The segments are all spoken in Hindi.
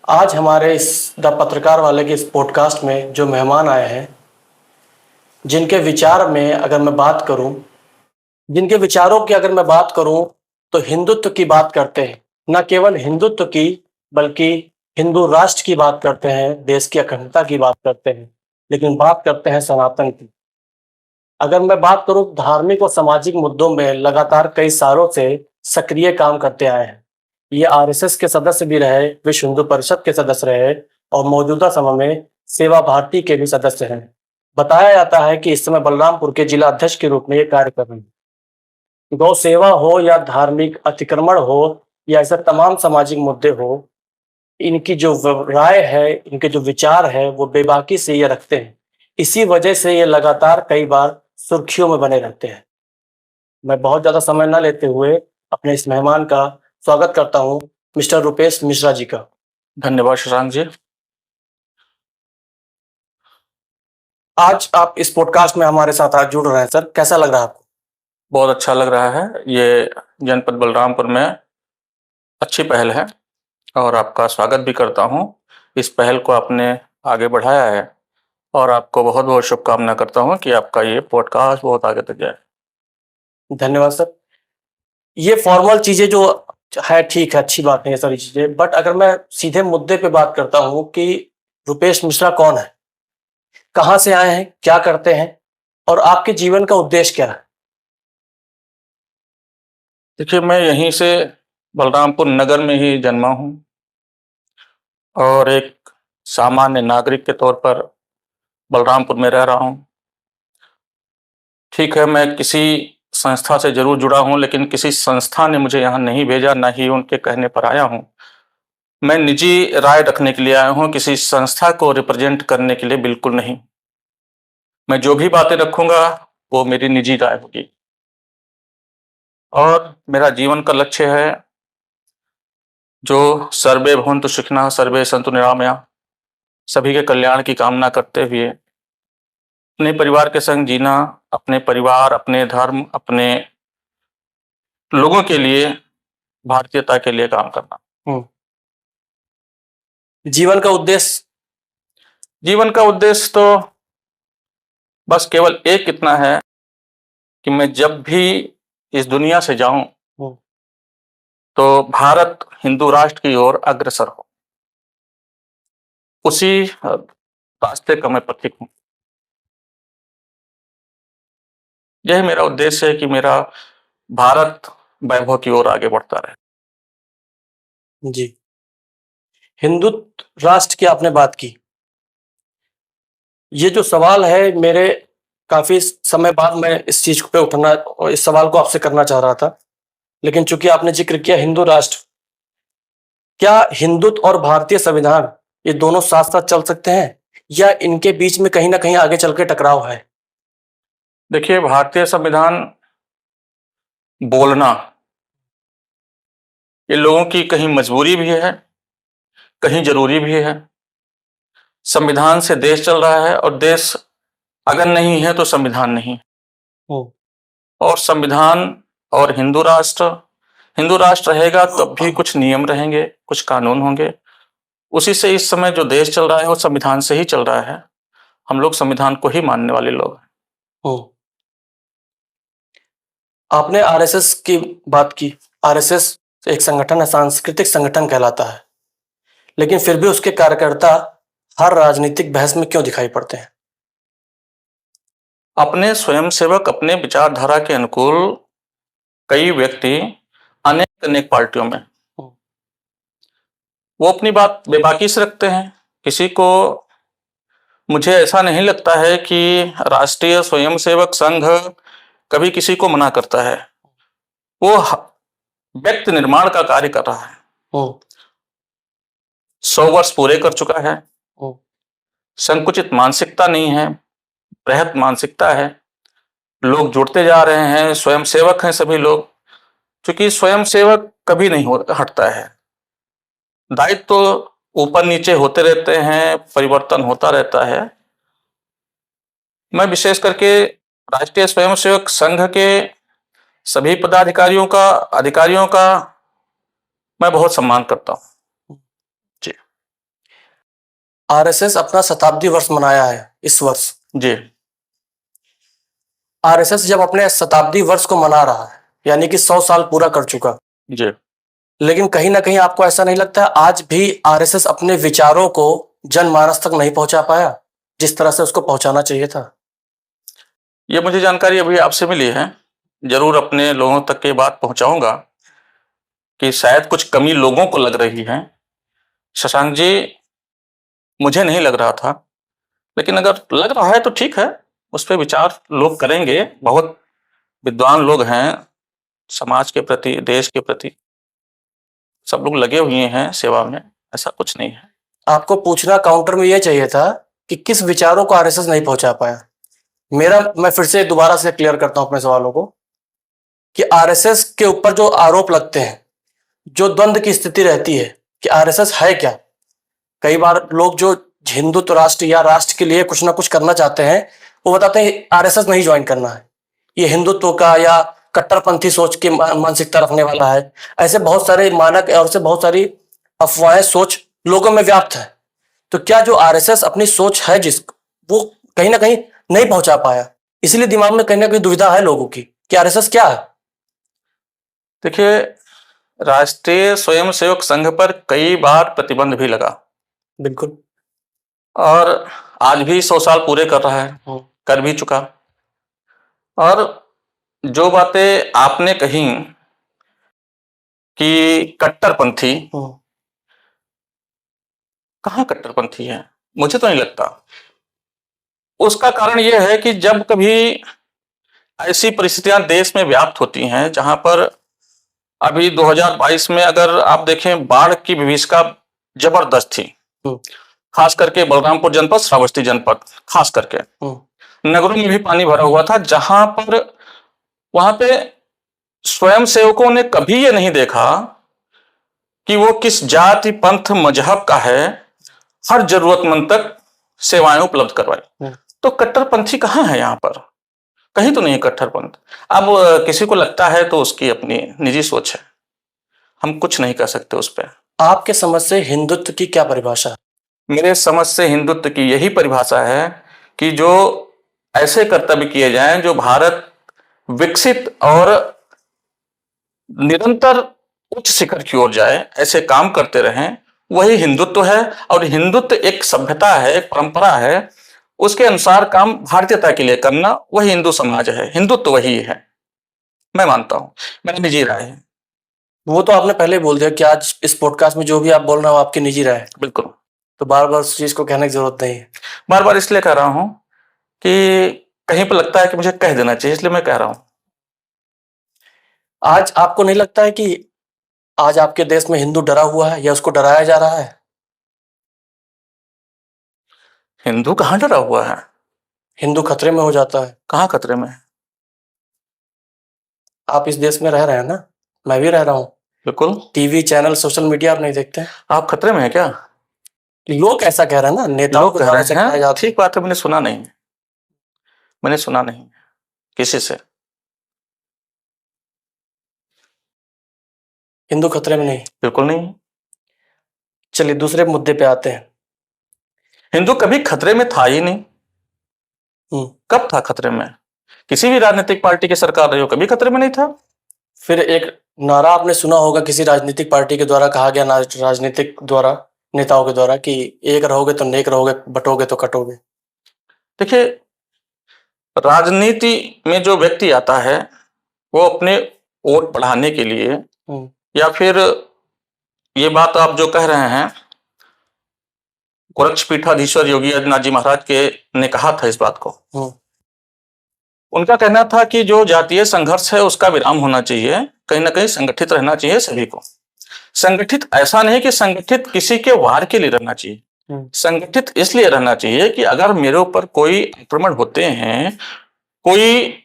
आज हमारे इस द पत्रकार वाले के इस पॉडकास्ट में जो मेहमान आए हैं, जिनके विचार में अगर मैं बात करूं, जिनके विचारों की अगर मैं बात करूं, तो हिंदुत्व की बात करते हैं। न केवल हिंदुत्व की, बल्कि हिंदू राष्ट्र की बात करते हैं, देश की अखंडता की बात करते हैं, लेकिन बात करते हैं सनातन की। अगर मैं बात करूं, धार्मिक और सामाजिक मुद्दों में लगातार कई सालों से सक्रिय काम करते आए हैं। ये आरएसएस के सदस्य भी रहे, विश्व हिंदू परिषद के सदस्य रहे और मौजूदा समय में सेवा भारती के भी सदस्य हैं। बताया जाता है कि इस समय बलरामपुर के जिला अध्यक्ष के रूप में ये कार्य कर रहे हैं। गौ सेवा हो या धार्मिक अतिक्रमण हो या ऐसे तमाम सामाजिक मुद्दे हो, इनकी जो राय है, इनके जो विचार है, वो बेबाकी से ये रखते हैं। इसी वजह से ये लगातार कई बार सुर्खियों में बने रहते हैं। मैं बहुत ज्यादा समय न लेते हुए अपने इस मेहमान का स्वागत करता हूं, मिस्टर रुपेश मिश्रा जी का। धन्यवाद शशांक जी। आज आप इस पॉडकास्ट में हमारे साथ आज जुड़ रहे हैं सर, कैसा लग रहा है आपको? बहुत अच्छा लग रहा है। ये जनपद बलरामपुर में अच्छी पहल है और आपका स्वागत भी करता हूं। इस पहल को आपने आगे बढ़ाया है और आपको बहुत बहुत शुभकामना करता हूं कि आपका ये पॉडकास्ट बहुत आगे तक जाए। धन्यवाद सर। ये फॉर्मल चीजें जो है, ठीक है, अच्छी बात है ये सारी चीजें, बट अगर मैं सीधे मुद्दे पे बात करता हूँ कि रुपेश मिश्रा कौन है, कहाँ से आए हैं, क्या करते हैं और आपके जीवन का उद्देश्य क्या है? देखिए, मैं यहीं से बलरामपुर नगर में ही जन्मा हूं और एक सामान्य नागरिक के तौर पर बलरामपुर में रह रहा हूं। ठीक है, मैं किसी संस्था से जरूर जुड़ा हूं, लेकिन किसी संस्था ने मुझे यहाँ नहीं भेजा, ना ही उनके कहने पर आया हूं। मैं निजी राय रखने के लिए आया हूं, किसी संस्था को रिप्रेजेंट करने के लिए बिल्कुल नहीं। मैं जो भी बातें रखूंगा वो मेरी निजी राय होगी और मेरा जीवन का लक्ष्य है जो सर्वे भवन्तु सुखिनः सर्वे सन्तु निरामया, सभी के कल्याण की कामना करते हुए अपने परिवार के संग जीना, अपने परिवार, अपने धर्म, अपने लोगों के लिए, भारतीयता के लिए काम करना। जीवन का उद्देश्य? जीवन का उद्देश्य तो बस केवल एक इतना है कि मैं जब भी इस दुनिया से जाऊं तो भारत हिंदू राष्ट्र की ओर अग्रसर हो, उसी रास्ते का मैं पथिक हूं। यह मेरा उद्देश्य है कि मेरा भारत वैभव की ओर आगे बढ़ता रहे। जी, हिंदुत्व राष्ट्र की आपने बात की। ये जो सवाल है, मेरे काफी समय बाद मैं इस चीज पे उठना और इस सवाल को आपसे करना चाह रहा था, लेकिन चूंकि आपने जिक्र किया हिंदू राष्ट्र, क्या हिंदुत्व और भारतीय संविधान ये दोनों साथ साथ चल सकते हैं या इनके बीच में कहीं ना कहीं आगे चल के टकराव है? देखिए, भारतीय संविधान बोलना ये लोगों की कहीं मजबूरी भी है, कहीं जरूरी भी है। संविधान से देश चल रहा है और देश अगर नहीं है तो संविधान नहीं। और संविधान और हिंदू राष्ट्र रहेगा तब भी कुछ नियम रहेंगे, कुछ कानून होंगे। उसी से इस समय जो देश चल रहा है वो संविधान से ही चल रहा है। हम लोग संविधान को ही मानने वाले लोग हैं। आपने आरएसएस की बात की। आरएसएस एक संगठन है, सांस्कृतिक संगठन कहलाता है, लेकिन फिर भी उसके कार्यकर्ता हर राजनीतिक बहस में क्यों दिखाई पड़ते हैं? अपने स्वयंसेवक, अपने विचारधारा के अनुकूल कई व्यक्ति अनेक अनेक पार्टियों में वो अपनी बात बेबाकी से रखते हैं। किसी को, मुझे ऐसा नहीं लगता है कि राष्ट्रीय स्वयंसेवक संघ कभी किसी को मना करता है। वो व्यक्ति निर्माण का कार्य कर रहा है। 100 वर्ष पूरे कर चुका है। संकुचित मानसिकता नहीं है, बृहत मानसिकता है। लोग जुड़ते जा रहे हैं, स्वयंसेवक हैं सभी लोग। क्योंकि स्वयंसेवक कभी नहीं हटता है। दायित्व तो ऊपर नीचे होते रहते हैं, परिवर्तन होता रहता है। मैं विशेष करके राष्ट्रीय स्वयंसेवक संघ के सभी पदाधिकारियों अधिकारियों का मैं बहुत सम्मान करता हूं। जी। आरएसएस अपना शताब्दी वर्ष मनाया है इस वर्ष। जी। आरएसएस जब अपने शताब्दी वर्ष को मना रहा है, यानी कि 100 साल पूरा कर चुका, जी। लेकिन कहीं ना कहीं आपको ऐसा नहीं लगता है आज भी आरएसएस अपने विचारों को जनमानस तक नहीं पहुंचा पाया जिस तरह से उसको पहुंचाना चाहिए था? ये मुझे जानकारी अभी आपसे मिली है, जरूर अपने लोगों तक ये बात पहुंचाऊंगा कि शायद कुछ कमी लोगों को लग रही है। शशांक जी, मुझे नहीं लग रहा था, लेकिन अगर लग रहा है तो ठीक है, उस पर विचार लोग करेंगे। बहुत विद्वान लोग हैं, समाज के प्रति, देश के प्रति सब लोग लगे हुए हैं सेवा में, ऐसा कुछ नहीं है। आपको पूछना काउंटर में यह चाहिए था कि किस विचारों को आरएसएस नहीं पहुंचा पाया। मैं फिर से दोबारा से क्लियर करता हूं अपने सवालों को कि आरएसएस के ऊपर जो आरोप लगते हैं, जो द्वंद्व की स्थिति रहती है कि आरएसएस है क्या। कई बार लोग जो हिंदुत्व राष्ट्र या राष्ट्र के लिए कुछ ना कुछ करना चाहते हैं वो बताते हैं आरएसएस नहीं ज्वाइन करना है, ये हिंदुत्व का या कट्टरपंथी सोच की मानसिकता रखने वाला है। ऐसे बहुत सारे मानक और से बहुत सारी अफवाहें सोच लोगों में व्याप्त है। तो क्या जो आरएसएस अपनी सोच है वो कहीं ना कहीं नहीं पहुंचा पाया, इसलिए दिमाग में कहीं ना कहीं दुविधा है लोगों की कि आरएसएस क्या है? देखिए, राष्ट्रीय स्वयंसेवक संघ पर कई बार प्रतिबंध भी लगा, बिल्कुल, और आज भी 100 साल पूरे कर रहा है, कर भी चुका। और जो बातें आपने कही कि कट्टरपंथी, कहाँ कट्टरपंथी है? मुझे तो नहीं लगता। उसका कारण यह है कि जब कभी ऐसी परिस्थितियां देश में व्याप्त होती हैं जहां पर अभी 2022 में अगर आप देखें, बाढ़ की विभीषिका जबरदस्त थी, खास करके बलरामपुर जनपद, श्रावस्ती जनपद, खास करके नगरों में भी पानी भरा हुआ था, जहां पर वहां पे स्वयंसेवकों ने कभी ये नहीं देखा कि वो किस जाति, पंथ, मजहब का है, हर जरूरतमंद तक सेवाएं उपलब्ध करवाई। तो कट्टरपंथी कहाँ है यहाँ पर? कहीं तो नहीं कट्टरपंथ। अब किसी को लगता है तो उसकी अपनी निजी सोच है, हम कुछ नहीं कर सकते उस पर। आपके समझ से हिंदुत्व की क्या परिभाषा है? मेरे समझ से हिंदुत्व की यही परिभाषा है कि जो ऐसे कर्तव्य किए जाएं जो भारत विकसित और निरंतर उच्च शिखर की ओर जाए, ऐसे काम करते रहें, वही हिंदुत्व है। और हिंदुत्व एक सभ्यता है, एक परंपरा है, उसके अनुसार काम भारतीयता के लिए करना वही हिंदू समाज है, हिंदुत्व वही है, मैं मानता हूं। मेरी निजी राय है। वो तो आपने पहले बोल दिया कि आज इस पॉडकास्ट में जो भी आप बोल रहे हो आपकी निजी राय है, बिल्कुल, तो बार बार उस चीज को कहने की जरूरत नहीं है। बार बार इसलिए कह रहा हूं कि कहीं पर लगता है कि मुझे कह देना चाहिए, इसलिए मैं कह रहा हूं। आज आपको नहीं लगता है कि आज आपके देश में हिंदू डरा हुआ है या उसको डराया जा रहा है? हिंदू कहां डरा हुआ है? हिंदू खतरे में हो जाता है। कहां खतरे में? आप इस देश में रह रहे हैं ना, मैं भी रह रहा हूँ। बिल्कुल। टीवी चैनल, सोशल मीडिया आप नहीं देखते हैं? आप खतरे में है क्या? लोग ऐसा कह रहे हैं ना, नेताओं को कह दावे रहे से कहा हैं, जाता है। ठीक बात है, मैंने सुना नहीं, मैंने सुना नहीं किसी से। हिंदू खतरे में नहीं? बिल्कुल नहीं। चलिए दूसरे मुद्दे पे आते हैं। हिंदू कभी खतरे में था ही नहीं। कब था खतरे में? किसी भी राजनीतिक पार्टी की सरकार रही हो, कभी खतरे में नहीं था। फिर एक नारा आपने सुना होगा किसी राजनीतिक पार्टी के द्वारा कहा गया, राजनीतिक द्वारा, नेताओं के द्वारा, कि एक रहोगे तो नेक रहोगे, बटोगे तो कटोगे। देखिए, राजनीति में जो व्यक्ति आता है वो अपने वोट बढ़ाने के लिए, या फिर ये बात आप जो कह रहे हैं, गोरक्ष पीठाधीश्वर योगी आदित्यनाथ जी महाराज के ने कहा था इस बात को। उनका कहना था कि जो जातीय संघर्ष है उसका विराम होना चाहिए, कहीं ना कहीं संगठित रहना चाहिए सभी को। संगठित ऐसा नहीं कि संगठित किसी के वार के लिए रहना चाहिए, संगठित इसलिए रहना चाहिए कि अगर मेरे ऊपर कोई आक्रमण होते हैं, कोई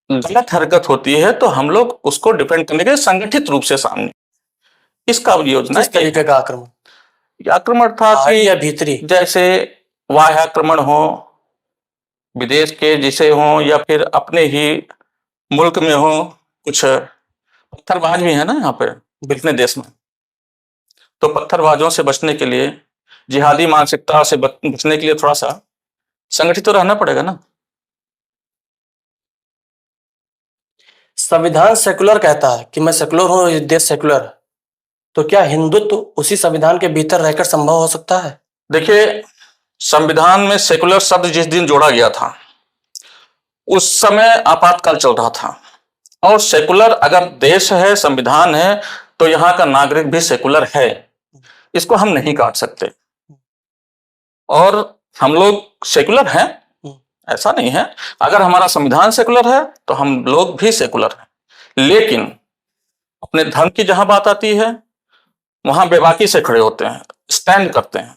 गलत हरकत होती है, तो हम लोग उसको डिफेंड करने के संगठित रूप से सामने, इसका योजना। किस तरीके का आक्रमण? आक्रमण था कि या भीतरी, जैसे बाह्य आक्रमण हो, विदेश के जिसे हो, या फिर अपने ही मुल्क में हो। कुछ पत्थरबाज भी है ना यहाँ पे अपने देश में, तो पत्थरबाजों से बचने के लिए जिहादी मानसिकता से बचने के लिए थोड़ा सा संगठित तो रहना पड़ेगा ना। संविधान सेकुलर कहता है कि मैं सेकुलर हूं, ये देश सेकुलर है, तो क्या हिंदुत्व उसी संविधान के भीतर रहकर संभव हो सकता है? देखिए, संविधान में सेकुलर शब्द जिस दिन जोड़ा गया था उस समय आपातकाल चल रहा था, और सेकुलर अगर देश है, संविधान है, तो यहाँ का नागरिक भी सेकुलर है, इसको हम नहीं काट सकते। और हम लोग सेकुलर हैं, ऐसा नहीं है। अगर हमारा संविधान सेकुलर है तो हम लोग भी सेकुलर हैं, लेकिन अपने धर्म की जहां बात आती है वहां बेबाकी से खड़े होते हैं, स्टैंड करते हैं।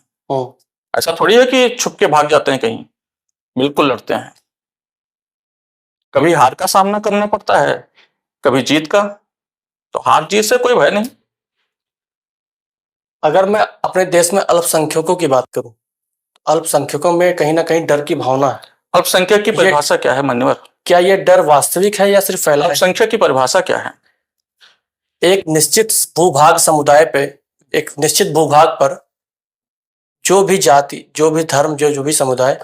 ऐसा थोड़ी है कि छुप के भाग जाते हैं कहीं, बिल्कुल लड़ते हैं। कभी हार का सामना करना पड़ता है, कभी जीत का, तो हार जीत से कोई भय नहीं। अगर मैं अपने देश में अल्पसंख्यकों की बात करूं, अल्पसंख्यकों में कहीं ना कहीं डर की भावना है। अल्पसंख्यक की परिभाषा क्या है मान्यवर? क्या ये डर वास्तविक है या सिर्फ फैला है? अल्पसंख्यक की परिभाषा क्या है? एक निश्चित भूभाग समुदाय पे, एक निश्चित भूभाग पर जो भी जाति, जो भी धर्म, जो भी समुदाय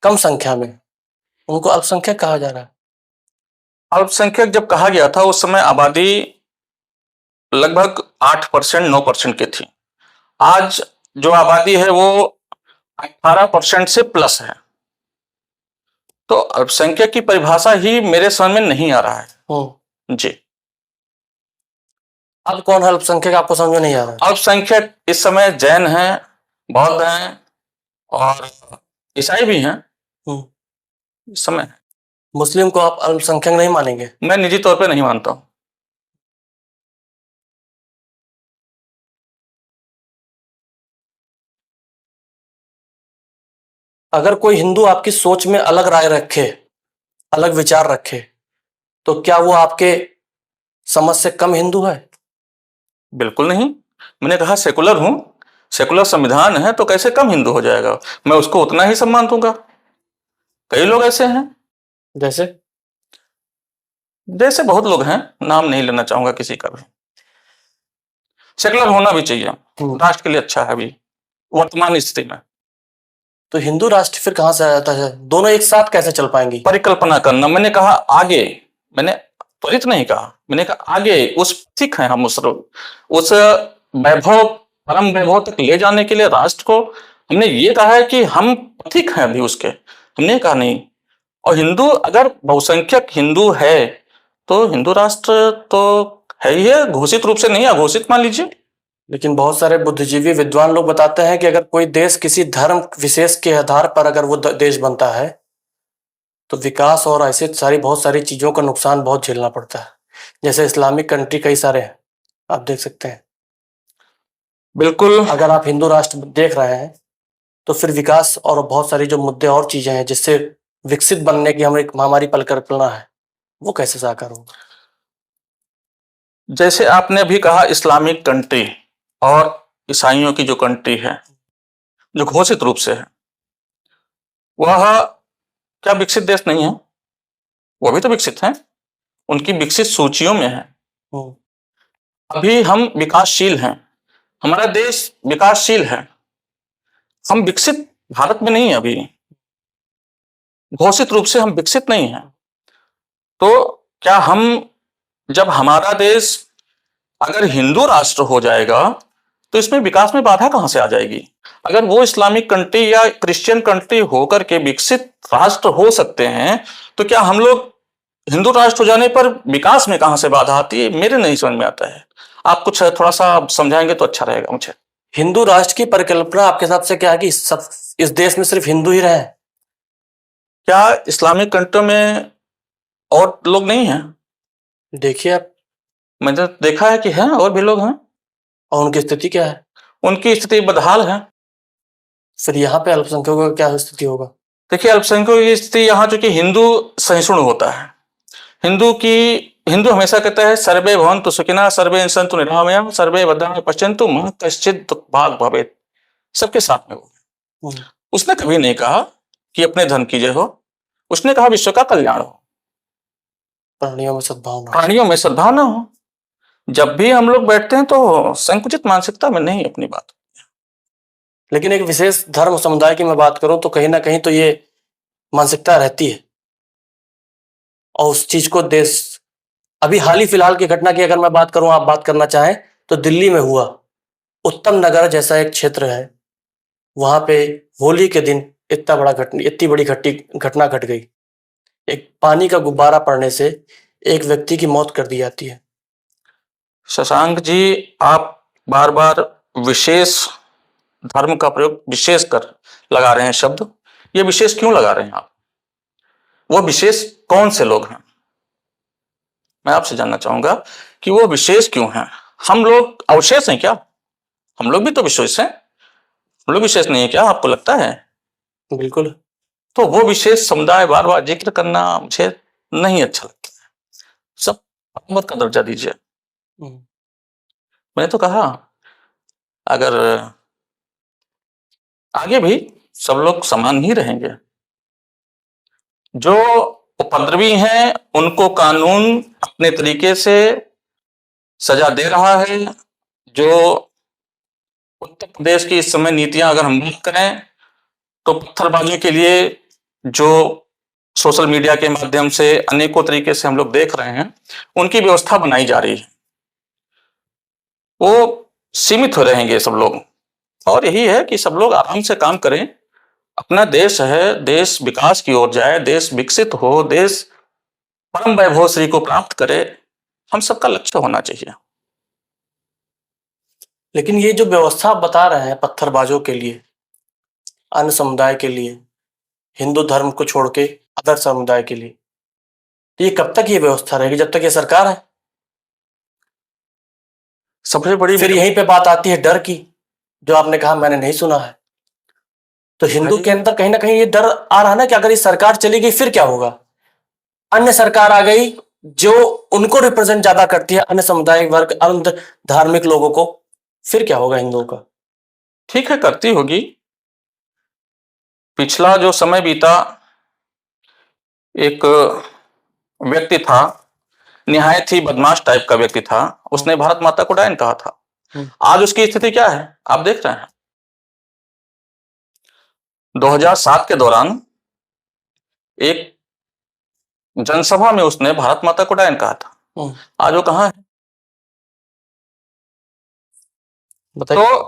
कम संख्या में, उनको अल्पसंख्यक कहा जा रहा है। अल्पसंख्यक जब कहा गया था उस समय आबादी लगभग 8% 9% की थी। आज जो आबादी है वो 18% से प्लस है, तो अल्पसंख्यक की परिभाषा ही मेरे समझ में नहीं आ रहा है जी। अब कौन है अल्पसंख्यक, आपको समझ में नहीं आ रहा है? अल्पसंख्यक इस समय जैन हैं, बौद्ध हैं और ईसाई भी हैं इस समय। मुस्लिम को आप अल्पसंख्यक नहीं मानेंगे? मैं निजी तौर पे नहीं मानता हूं। अगर कोई हिंदू आपकी सोच में अलग राय रखे, अलग विचार रखे, तो क्या वो आपके समझ से कम हिंदू है? बिल्कुल नहीं, मैंने कहा सेकुलर हूं, सेकुलर संविधान है, तो कैसे कम हिंदू हो जाएगा? मैं उसको उतना ही सम्मान दूंगा। कई लोग ऐसे हैं, जैसे जैसे बहुत लोग हैं, नाम नहीं लेना चाहूंगा किसी का भी। सेकुलर होना भी चाहिए, राष्ट्र के लिए अच्छा है अभी वर्तमान स्थिति में। तो हिंदू राष्ट्र फिर कहां से आ जाता है? दोनों एक साथ कैसे चल पाएंगी? परिकल्पना करना, मैंने कहा आगे, मैंने त्वरित नहीं कहा, मैंने कहा आगे उस पथिक हैं हम, उस वैभव, परम वैभव तक ले जाने के लिए राष्ट्र को हमने ये कहा है कि हम पथिक हैं अभी उसके, हमने कहा नहीं। और हिंदू अगर बहुसंख्यक हिंदू है तो हिंदू राष्ट्र तो है ही है, घोषित रूप से नहीं, अघोषित मान लीजिए। लेकिन बहुत सारे बुद्धिजीवी विद्वान लोग बताते हैं कि अगर कोई देश किसी धर्म विशेष के आधार पर अगर वो देश बनता है तो विकास और ऐसे सारी बहुत सारी चीजों का नुकसान बहुत झेलना पड़ता है। जैसे इस्लामिक कंट्री कई सारे हैं, आप देख सकते हैं। बिल्कुल, अगर आप हिंदू राष्ट्र देख रहे हैं तो फिर विकास और बहुत सारी जो मुद्दे और चीजें हैं जिससे विकसित बनने की हमारी परिकल्पना है, वो कैसे साकार होगा? जैसे आपने अभी कहा इस्लामिक कंट्री और ईसाइयों की जो कंट्री है जो घोषित रूप से है, वह क्या विकसित देश नहीं है? वो भी तो विकसित हैं, उनकी विकसित सूचियों में है। अभी हम विकासशील हैं, हमारा देश विकासशील है, हम विकसित भारत में नहीं है अभी, घोषित रूप से हम विकसित नहीं हैं। तो क्या हम, जब हमारा देश अगर हिंदू राष्ट्र हो जाएगा तो इसमें विकास में बाधा कहां से आ जाएगी? अगर वो इस्लामिक कंट्री या क्रिश्चियन कंट्री होकर के विकसित राष्ट्र हो सकते हैं तो क्या हम लोग हिंदू राष्ट्र हो जाने पर विकास में कहां से बाधा आती है? मेरे नहीं समझ में आता है। आप कुछ थोड़ा सा समझाएंगे तो अच्छा रहेगा मुझे। हिंदू राष्ट्र की परिकल्पना आपके हिसाब से क्या है कि सब इस देश में सिर्फ हिंदू ही रहे? क्या इस्लामिक कंट्रियों में और लोग नहीं हैं? देखिए आप, मैंने देखा है कि हैं, और भी लोग हैं। और उनकी स्थिति क्या है? उनकी स्थिति बदहाल है। फिर यहाँ पे अल्पसंख्यकों का क्या स्थिति होगा? देखिए, अल्पसंख्यकों की स्थिति यहाँ चूंकि हिंदू सहिष्णु होता है, हिंदू हमेशा कहता है सर्वे भवन्तु सुखिनः सर्वे सन्तु निरामयाः सर्वे भद्राणि पश्यन्तु मा कश्चित् दुःखभाग् भवेत्। सबके साथ में वो, उसने कभी नहीं कहा कि अपने धर्म की जय हो, उसने कहा विश्व का कल्याण हो, प्राणियों में सद्भावना, प्राणियों में सद्भावना हो। जब भी हम लोग बैठते हैं तो संकुचित मानसिकता में नहीं अपनी बात, लेकिन एक विशेष धर्म समुदाय की मैं बात करूं तो कहीं ना कहीं तो ये मानसिकता रहती है, और उस चीज को देश, अभी हाल ही फिलहाल की घटना की अगर मैं बात करूं, आप बात करना चाहें तो दिल्ली में हुआ, उत्तम नगर जैसा एक क्षेत्र है, वहां पे होली के दिन इतनी बड़ी घटना घट गई। एक पानी का गुब्बारा पड़ने से एक व्यक्ति की मौत कर दी जाती है। शशांक जी, आप बार बार विशेष धर्म का प्रयोग विशेष कर लगा रहे हैं शब्द। ये विशेष क्यों लगा रहे हैं आप? वो विशेष कौन से लोग हैं? मैं आपसे जानना चाहूंगा कि वो विशेष क्यों हैं? हम लोग अवशेष हैं क्या? हम लोग भी तो विशेष हैं। हम लोग विशेष नहीं है क्या, आपको लगता है? बिल्कुल। तो वो विशेष समुदाय बार बार जिक्र करना मुझे नहीं अच्छा लगता है। सब मोहम्मद का दर्जा दीजिए। हम्म। मैंने तो कहा अगर आगे भी सब लोग समान ही रहेंगे। जो उपद्रवी हैं उनको कानून अपने तरीके से सजा दे रहा है। जो उत्तर प्रदेश की इस समय नीतियां अगर हम बात करें तो पत्थरबाजी के लिए जो सोशल मीडिया के माध्यम से अनेकों तरीके से हम लोग देख रहे हैं, उनकी व्यवस्था बनाई जा रही है। वो सीमित हो रहेंगे सब लोग, और यही है कि सब लोग आराम से काम करें। अपना देश है, देश विकास की ओर जाए, देश विकसित हो, देश परम वैभव श्री को प्राप्त करे, हम सबका लक्ष्य होना चाहिए। लेकिन ये जो व्यवस्था आप बता रहे हैं पत्थरबाजों के लिए, अन्य समुदाय के लिए, हिंदू धर्म को छोड़ के अदर समुदाय के लिए, तो ये कब तक ये व्यवस्था रहेगी? जब तक ये सरकार है। सबसे बड़ी फिर यहीं पे बात आती है डर की, जो आपने कहा मैंने नहीं सुना है। तो हिंदू के अंदर कहीं ना कहीं ये डर आ रहा है ना कि अगर ये सरकार चली गई फिर क्या होगा? अन्य सरकार आ गई जो उनको रिप्रेजेंट ज्यादा करती है, अन्य समुदाय वर्ग, अन्य धार्मिक लोगों को, फिर क्या होगा हिंदुओं का? ठीक है, करती होगी। पिछला जो समय बीता, एक व्यक्ति था, निहायत ही बदमाश टाइप का व्यक्ति था, उसने भारत माता को डायन कहा था। आज उसकी स्थिति क्या है आप देख रहे हैं। 2007 के दौरान एक जनसभा में उसने भारत माता को डायन कहा था। आज वो कहां है बताइए। तो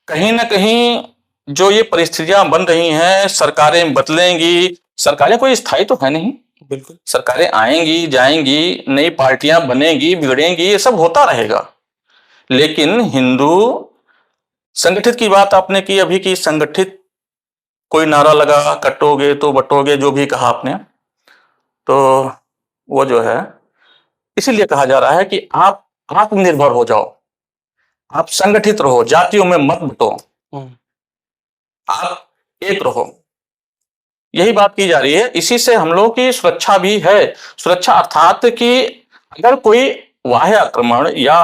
कहीं ना कहीं जो ये परिस्थितियां बन रही हैं, सरकारें बदलेंगी। सरकारें कोई स्थायी तो है नहीं। बिल्कुल। सरकारें आएंगी जाएंगी, नई पार्टियां बनेंगी बिगड़ेंगी, ये सब होता रहेगा। लेकिन हिंदू संगठित की बात आपने की अभी, की संगठित कोई नारा लगा, कटोगे तो बटोगे, जो भी कहा आपने, तो वो जो है इसीलिए कहा जा रहा है कि आप आत्मनिर्भर हो जाओ, आप संगठित रहो, जातियों में मत बटो, आप एक रहो। यही बात की जा रही है। इसी से हम लोगों की सुरक्षा भी है। सुरक्षा अर्थात कि अगर कोई बाह्य आक्रमण या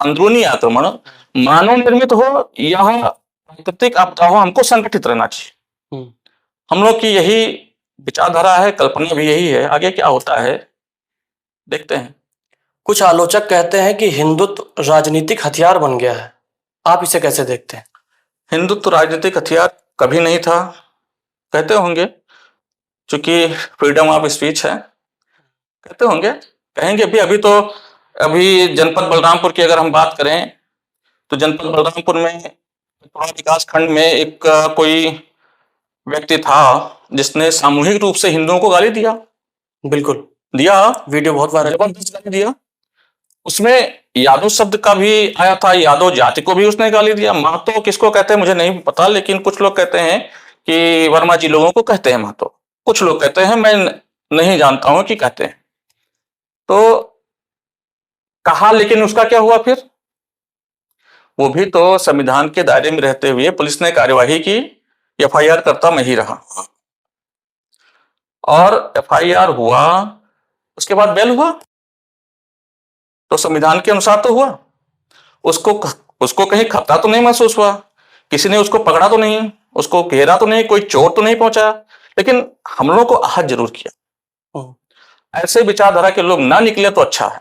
अंदरूनी आक्रमण मानव निर्मित हो या प्राकृतिक आपदा हो, हमको संगठित रहना चाहिए। हम लोग की यही विचारधारा है, कल्पना भी यही है। आगे क्या होता है देखते हैं। कुछ आलोचक कहते हैं कि हिंदुत्व राजनीतिक हथियार बन गया है, आप इसे कैसे देखते हैं? हिंदुत्व राजनीतिक हथियार कभी नहीं था, कहते होंगे, क्योंकि फ्रीडम ऑफ स्पीच है, कहते होंगे, कहेंगे भी। अभी जनपद बलरामपुर की अगर हम बात करें तो जनपद बलरामपुर में विकास खंड में एक कोई व्यक्ति था जिसने सामूहिक रूप से हिंदुओं को गाली दिया। बिल्कुल दिया, वीडियो बहुत वायरल, जबरदस्त गाली दिया। उसमें यादव शब्द का भी आया था, यादव जाति को भी उसने गाली दिया। महतो किसको कहते हैं मुझे नहीं पता, लेकिन कुछ लोग कहते हैं कि वर्मा जी लोगों को कहते हैं महतो, कुछ लोग कहते हैं, मैं नहीं जानता हूं कि कहते हैं। तो कहा, लेकिन उसका क्या हुआ फिर? वो भी तो संविधान के दायरे में रहते हुए पुलिस ने कार्यवाही की, एफआईआर करता मैं ही रहा, और एफआईआर हुआ, उसके बाद बेल हुआ, तो संविधान के अनुसार तो हुआ। उसको उसको कहीं खतरा तो नहीं महसूस हुआ, किसी ने उसको पकड़ा तो नहीं, उसको घेरा तो नहीं, कोई चोट तो नहीं पहुंचा, लेकिन हम लोगों को आहत जरूर किया। ऐसे विचारधारा के लोग ना निकले तो अच्छा है,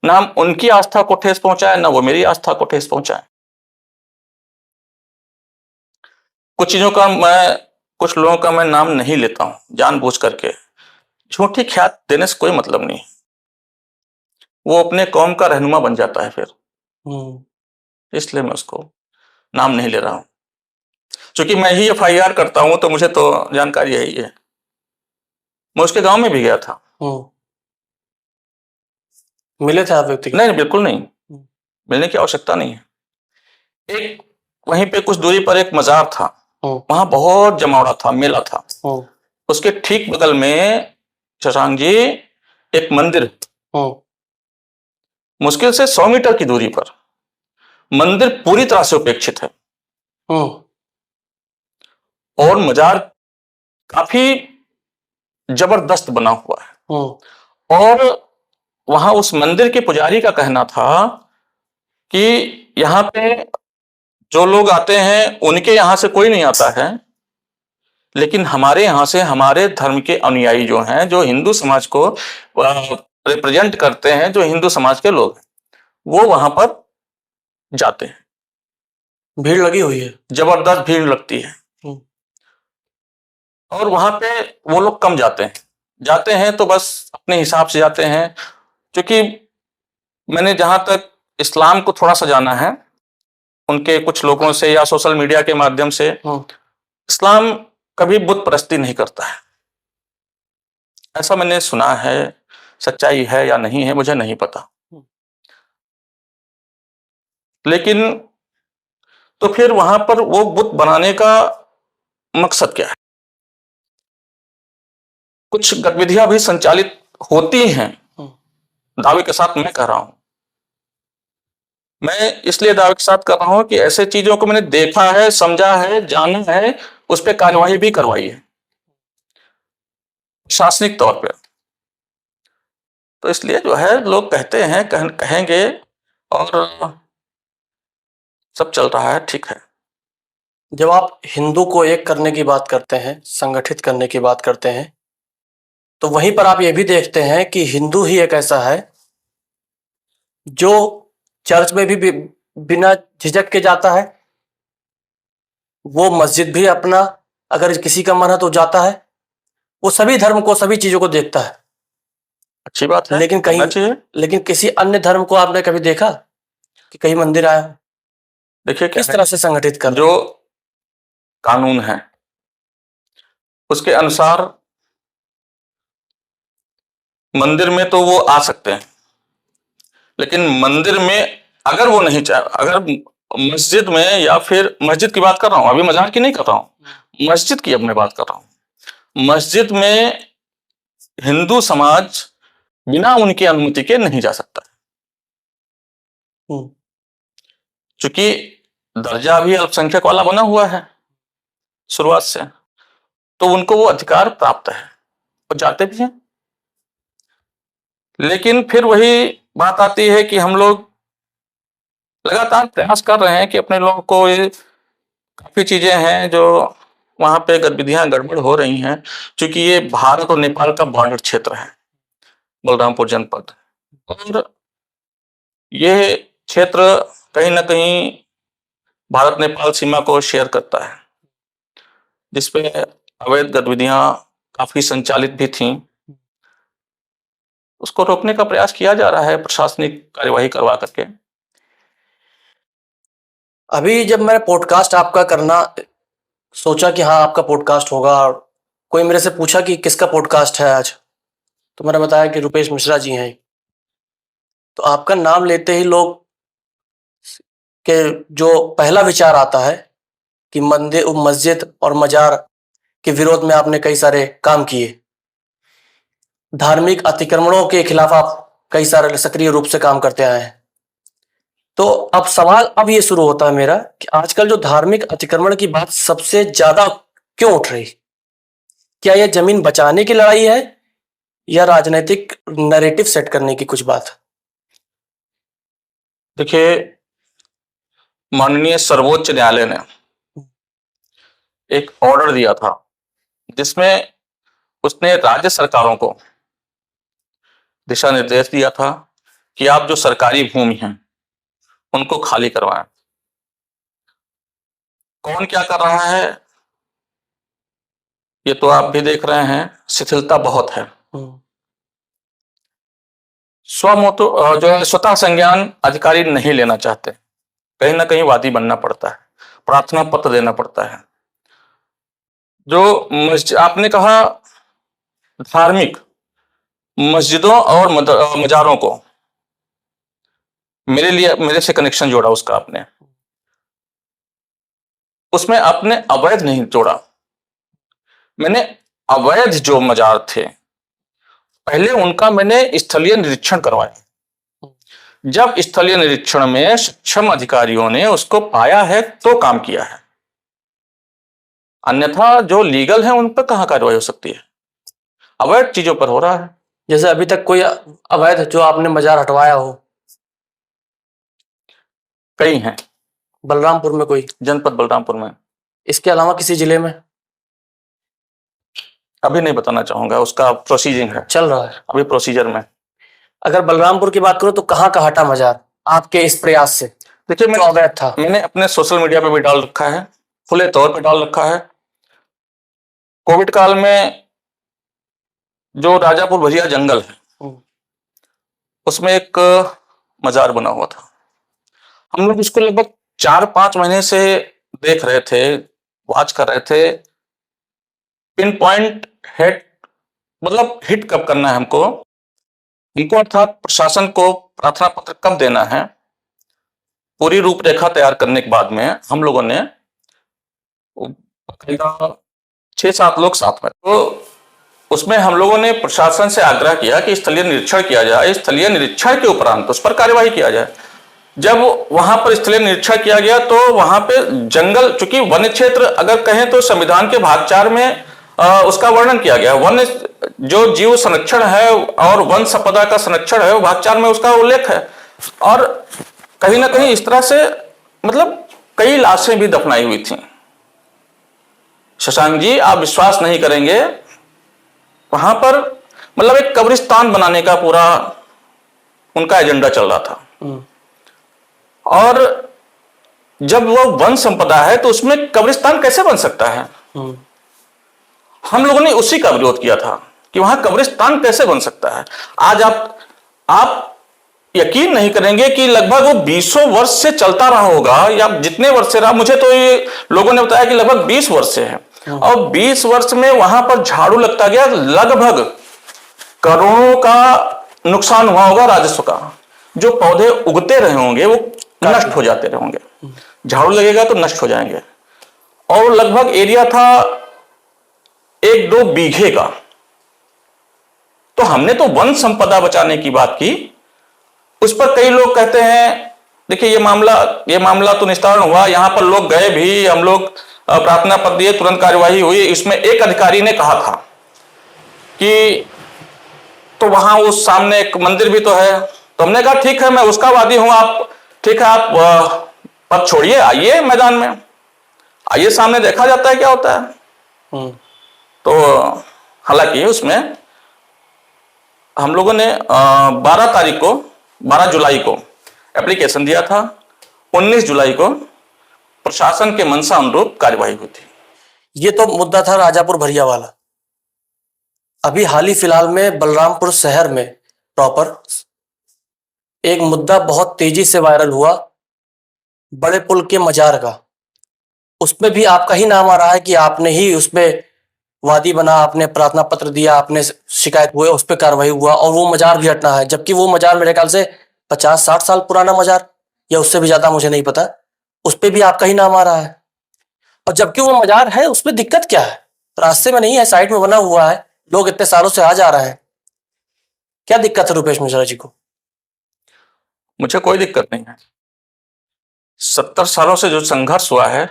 ना हम उनकी आस्था को ठेस पहुंचाए, ना वो मेरी आस्था को ठेस पहुंचाए। कुछ चीजों का कुछ लोगों का मैं नाम नहीं लेता हूं जानबूझ करके। झूठी ख्यात देने से कोई मतलब नहीं, वो अपने कौम का रहनुमा बन जाता है फिर, इसलिए मैं उसको नाम नहीं ले रहा हूं। क्योंकि मैं ही FIR करता हूं तो मुझे तो जानकारी यही है। मैं उसके गांव में भी गया था। मिले थे आप व्यक्ति के? नहीं, बिल्कुल नहीं, मिलने की आवश्यकता नहीं है। एक वहीं पे कुछ दूरी पर एक मजार था, वहां बहुत जमावड़ा था, मेला था। उसके ठीक बगल में शशांक जी एक मंदिर, मुश्किल से 100 मीटर की दूरी पर। मंदिर पूरी तरह से उपेक्षित है और मजार काफी जबरदस्त बना हुआ है। और वहां उस मंदिर के पुजारी का कहना था कि यहाँ पे जो लोग आते हैं उनके यहाँ से कोई नहीं आता है, लेकिन हमारे यहाँ से हमारे धर्म के अनुयायी जो हैं, जो हिंदू समाज को रिप्रेजेंट करते हैं, जो हिंदू समाज के लोग हैं, वो वहां पर जाते हैं। भीड़ लगी हुई है, जबरदस्त भीड़ लगती है। और वहां पे वो लोग कम जाते हैं तो बस अपने हिसाब से जाते हैं। क्योंकि मैंने जहां तक इस्लाम को थोड़ा सा जाना है उनके कुछ लोगों से या सोशल मीडिया के माध्यम से, इस्लाम कभी बुत परस्ती नहीं करता है, ऐसा मैंने सुना है। सच्चाई है या नहीं है मुझे नहीं पता। लेकिन तो फिर वहां पर वो बुत बनाने का मकसद क्या है? कुछ गतिविधियां भी संचालित होती हैं, दावे के साथ मैं कह रहा हूं। मैं इसलिए दावे के साथ कर रहा हूं कि ऐसे चीजों को मैंने देखा है, समझा है, जाना है, उस पर कार्यवाही भी करवाई है प्रशासनिक तौर पे। तो इसलिए जो है लोग कहते हैं, कहेंगे, और सब चल रहा है, ठीक है। जब आप हिंदू को एक करने की बात करते हैं, संगठित करने की बात करते हैं, तो वहीं पर आप ये भी देखते हैं कि हिंदू ही एक ऐसा है जो चर्च में भी बिना झिझक के जाता है, वो मस्जिद भी अपना अगर किसी का मन है तो जाता है, वो सभी धर्म को, सभी चीजों को देखता है। अच्छी बात है, लेकिन किसी अन्य धर्म को आपने कभी देखा कि कहीं मंदिर आया? देखिए किस तरह से संगठित कर, जो कानून है उसके अनुसार मंदिर में तो वो आ सकते हैं, लेकिन मंदिर में अगर वो नहीं चाहे, अगर मस्जिद में, या फिर मस्जिद की बात कर रहा हूं, अभी मजार की नहीं कर रहा हूं, मस्जिद की अब मैं बात कर रहा हूं। मस्जिद में हिंदू समाज बिना उनकी अनुमति के नहीं जा सकता, क्योंकि दर्जा भी अल्पसंख्यक वाला बना हुआ है शुरुआत से, तो उनको वो अधिकार प्राप्त है और जाते भी हैं। लेकिन फिर वही बात आती है कि हम लोग लगातार प्रयास कर रहे हैं कि अपने लोगों को, ये काफी चीजें हैं जो वहां पे गतिविधियां गड़बड़ हो रही हैं, क्योंकि ये भारत और नेपाल का बॉर्डर क्षेत्र है, बलरामपुर जनपद, और ये क्षेत्र कहीं ना कहीं भारत नेपाल सीमा को शेयर करता है, जिसपे अवैध गतिविधियां काफी संचालित भी थीं। उसको रोकने का प्रयास किया जा रहा है प्रशासनिक कार्यवाही करवा करके। अभी जब मैं पॉडकास्ट आपका करना सोचा कि हाँ आपका पॉडकास्ट होगा, और कोई मेरे से पूछा कि किसका पॉडकास्ट है आज, तो मैंने बताया कि रुपेश मिश्रा जी हैं। तो आपका नाम लेते ही लोग के जो पहला विचार आता है कि मंदिर, मस्जिद और मजार के विरोध में आपने कई सारे काम किए, धार्मिक अतिक्रमणों के खिलाफ आप कई सारे सक्रिय रूप से काम करते आए हैं। तो अब सवाल अब ये शुरू होता है मेरा कि आजकल जो धार्मिक अतिक्रमण की बात सबसे ज्यादा क्यों उठ रही? क्या यह जमीन बचाने की लड़ाई है या राजनीतिक नैरेटिव सेट करने की कुछ बात? देखिए, माननीय सर्वोच्च न्यायालय ने एक ऑर्डर दिया था जिसमें उसने राज्य सरकारों को दिशा निर्देश दिया था कि आप जो सरकारी भूमि हैं उनको खाली करवाएं। कौन क्या कर रहा है ये तो आप भी देख रहे हैं, शिथिलता बहुत है। जो है स्वतः संज्ञान अधिकारी नहीं लेना चाहते, कहीं ना कहीं वादी बनना पड़ता है, प्रार्थना पत्र देना पड़ता है। जो आपने कहा धार्मिक मस्जिदों और मजारों को मेरे से कनेक्शन जोड़ा उसका आपने, उसमें आपने अवैध नहीं जोड़ा। मैंने अवैध जो मजार थे पहले उनका मैंने स्थलीय निरीक्षण करवाया। जब स्थलीय निरीक्षण में सक्षम अधिकारियों ने उसको पाया है तो काम किया है, अन्यथा जो लीगल है उन पर कहां कार्रवाई हो सकती है, अवैध चीजों पर हो रहा है। जैसे अभी तक कोई अवैध जो आपने मजार हटवाया हो? कई हैं। बलरामपुर में कोई? जनपद बलरामपुर में। इसके अलावा किसी जिले में? अभी नहीं बताना चाहूंगा, उसका प्रोसीजर है, चल रहा है अभी प्रोसीजर में। अगर बलरामपुर की बात करो तो कहाँ का हटा मजार आपके इस प्रयास से? देखिए, मैंने अपने सोशल मीडिया पे भी डाल रखा है, खुले तौर पे डाल रखा है। कोविड काल में जो राजापुर भजिया जंगल है उसमें एक मजार बना हुआ था। हम लोग उसको लगभग 4-5 महीने से देख रहे थे, वॉच कर रहे थे, पिन पॉइंट हेड मतलब हिट कब करना है हमको अर्थात प्रशासन को प्रार्थना पत्र कब देना है, पूरी रूपरेखा तैयार करने के बाद में हम लोगों ने 6-7 लोग साथ में, तो उसमें हम लोगों ने प्रशासन से आग्रह किया कि स्थलीय निरीक्षण किया जाए, स्थलीय निरीक्षण के उपरांत उस पर कार्यवाही किया जाए। जब वहां पर स्थलीय निरीक्षण किया गया तो वहां पे जंगल, चूंकि वन्य क्षेत्र अगर कहें तो संविधान के भाग 4 में उसका वर्णन किया गया, वन्य जो जीव संरक्षण है और वन संपदा का संरक्षण है वो भाग 4 में उसका उल्लेख है। और कहीं ना कहीं इस तरह से मतलब कई लाशें भी दफनाई हुई थी। शशांक जी, आप विश्वास नहीं करेंगे, वहां पर मतलब एक कब्रिस्तान बनाने का पूरा उनका एजेंडा चल रहा था। और जब वो वन संपदा है तो उसमें कब्रिस्तान कैसे बन सकता है? हम लोगों ने उसी का विरोध किया था कि वहां कब्रिस्तान कैसे बन सकता है। आज आप यकीन नहीं करेंगे कि लगभग वो 20 वर्ष से चलता रहा होगा, या जितने वर्ष से रहा, मुझे तो ये लोगों ने बताया कि लगभग 20 वर्ष से है। और 20 वर्ष में वहां पर झाड़ू लगता गया, लगभग करोड़ों का नुकसान हुआ होगा राजस्व का। जो पौधे उगते रहे होंगे वो नष्ट हो जाते रहे होंगे, झाड़ू लगेगा तो नष्ट हो जाएंगे। और लगभग एरिया था 1-2 बीघे का। तो हमने तो वन संपदा बचाने की बात की, उस पर कई लोग कहते हैं देखिए ये मामला तो निस्तारण हुआ, यहां पर लोग गए भी, हम लोग प्रार्थना पत्र दिए, तुरंत कार्यवाही हुई। इसमें एक अधिकारी ने कहा था कि तो वहां उस सामने एक मंदिर भी तो है, तो हमने कहा ठीक है मैं उसका वादी हूं, आप ठीक है आप पद छोड़िए, आइए मैदान में, आइए सामने देखा जाता है क्या होता है। तो हालांकि उसमें हम लोगों ने 12 जुलाई को एप्लीकेशन दिया था, 19 जुलाई को प्रशासन के मंशा अनुरूप कार्यवाही हुई थी। ये तो मुद्दा था राजापुर भरिया वाला। अभी हाल ही फिलहाल में बलरामपुर शहर में प्रॉपर एक मुद्दा बहुत तेजी से वायरल हुआ, बड़े पुल के मजार का। उसमें भी आपका ही नाम आ रहा है कि आपने ही उसमें वादी बना, आपने प्रार्थना पत्र दिया, आपने शिकायत हुए, उस पर कार्रवाई हुआ और वो मजार भी हटना है। जबकि वो मजार मेरे ख्याल से 50-60 साल पुराना मजार या उससे भी ज्यादा, मुझे नहीं पता, उस पर भी आपका ही नाम आ रहा है। और जबकि वो मजार है उसमें दिक्कत क्या है? रास्ते में नहीं है, साइड में बना हुआ है, लोग इतने सालों से आ जा रहे हैं, क्या दिक्कत है रुपेश मिश्रा जी को? मुझे कोई दिक्कत नहीं है। 70 सालों से जो संघर्ष हुआ है,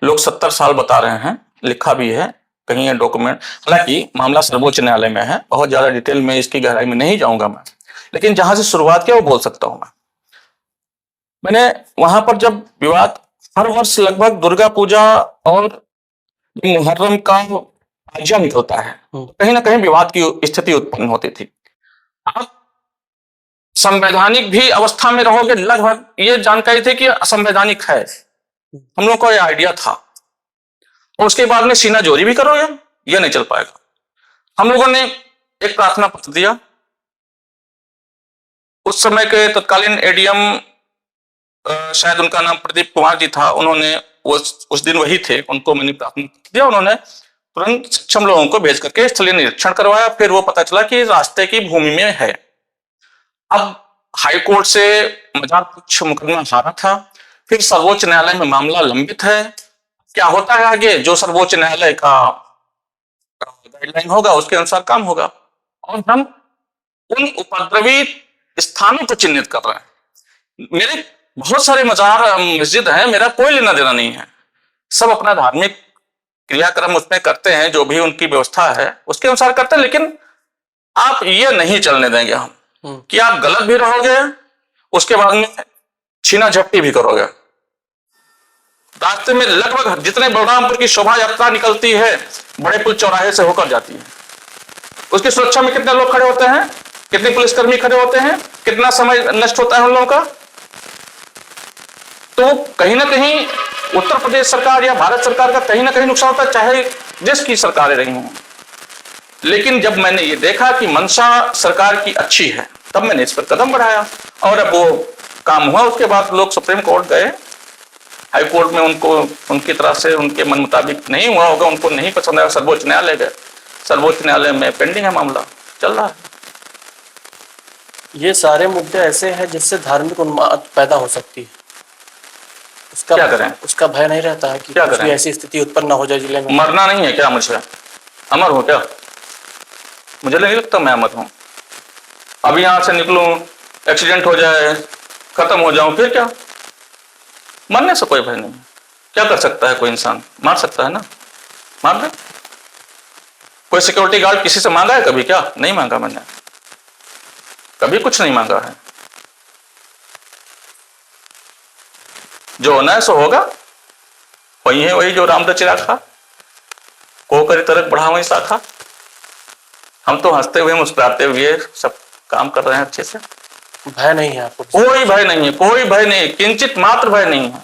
लोग 70 साल बता रहे हैं, लिखा भी है कहीं है डॉक्यूमेंट। हालांकि मामला सर्वोच्च न्यायालय में है, बहुत ज्यादा डिटेल में इसकी गहराई में नहीं जाऊंगा मैं, लेकिन जहां से शुरुआत किया वो बोल सकता हूं मैंने वहां पर जब विवाद हर वर्ष लगभग दुर्गा पूजा और मुहर्रम का आयोजन निकलता है, कहीं ना कहीं विवाद की स्थिति उत्पन्न होती थी। आप संवैधानिक भी अवस्था में रहोगे, लगभग ये जानकारी थी कि असंवैधानिक है, हम लोग को यह आइडिया था। और उसके बाद में सीना जोरी भी करोगे, यह नहीं चल पाएगा। हम लोगों ने एक प्रार्थना पत्र दिया। उस समय के तत्कालीन एडीएम शायद उनका नाम प्रदीप कुमार जी था, उन्होंने उस दिन वही थे, उनको मैंने प्रार्थना पत्र दिया। उन्होंने तुरंत सक्षम लोगों को भेज करके स्थलीय निरीक्षण करवाया। फिर वो पता चला कि रास्ते की भूमि में है। अब हाई कोर्ट से मजार पक्ष मुकदमा हारा था, फिर सर्वोच्च न्यायालय में मामला लंबित है। क्या होता है आगे, जो सर्वोच्च न्यायालय का गाइडलाइन होगा उसके अनुसार काम होगा। और हम उन उपद्रवी स्थानों को चिन्हित कर रहे हैं। मेरे बहुत सारे मजार मस्जिद हैं, मेरा कोई लेना देना नहीं है, सब अपना धार्मिक क्रियाक्रम उसमें करते हैं, जो भी उनकी व्यवस्था है उसके अनुसार करते हैं। लेकिन आप ये नहीं चलने देंगे हम कि आप गलत भी रहोगे, उसके बाद में छीना झपटी भी करोगे। रास्ते में लगभग जितने बलरामपुर की शोभा यात्रा निकलती है बड़े पुल चौराहे से होकर जाती है, उसकी सुरक्षा में कितने लोग खड़े होते हैं, कितने पुलिसकर्मी खड़े होते हैं, कितना समय नष्ट होता है उन लोगों का। तो कहीं ना कहीं उत्तर प्रदेश सरकार या भारत सरकार का कहीं ना कहीं नुकसान होता है, चाहे जिसकी सरकारें रही हों। लेकिन जब मैंने ये देखा कि मंशा सरकार की अच्छी है, तब मैंने इस पर कदम बढ़ाया और अब वो काम हुआ। उसके बाद लोग सुप्रीम कोर्ट गए, हाई कोर्ट में उनको उनकी तरफ से उनके मन मुताबिक नहीं हुआ होगा, उनको नहीं पसंद आया, सर्वोच्च न्यायालय गए। सर्वोच्च न्यायालय में पेंडिंग है, मामला चल रहा है। ये सारे मुद्दे ऐसे हैं जिससे धार्मिक उन्माद पैदा हो सकती है। उसका क्या करें, उसका भय नहीं रहता है कि क्या कुछ करें? भी ऐसी स्थिति उत्पन्न ना हो जाए जिले में। मरना नहीं है क्या मुझे, अमर हो क्या? मुझे नहीं लगता मैं अमर हूं। अब यहां से निकलूं, एक्सीडेंट हो जाए, खत्म हो जाऊं, फिर क्या? मरने से कोई भय नहीं। क्या कर सकता है कोई इंसान? मार सकता है ना, मार दे। कोई सिक्योरिटी गार्ड किसी से मांगा है कभी? क्या नहीं मांगा, मैंने कभी कुछ नहीं मांगा है। जो होना है सो होगा। वही है वही जो रामदा चिराग था, को करी तरक बढ़ा वही शाखा। हम तो हंसते हुए मुस्कुराते हुए सब काम कर रहे हैं अच्छे से। भय नहीं है आपको? कोई भय नहीं है, कोई भय नहीं, किंचित मात्र भय नहीं है,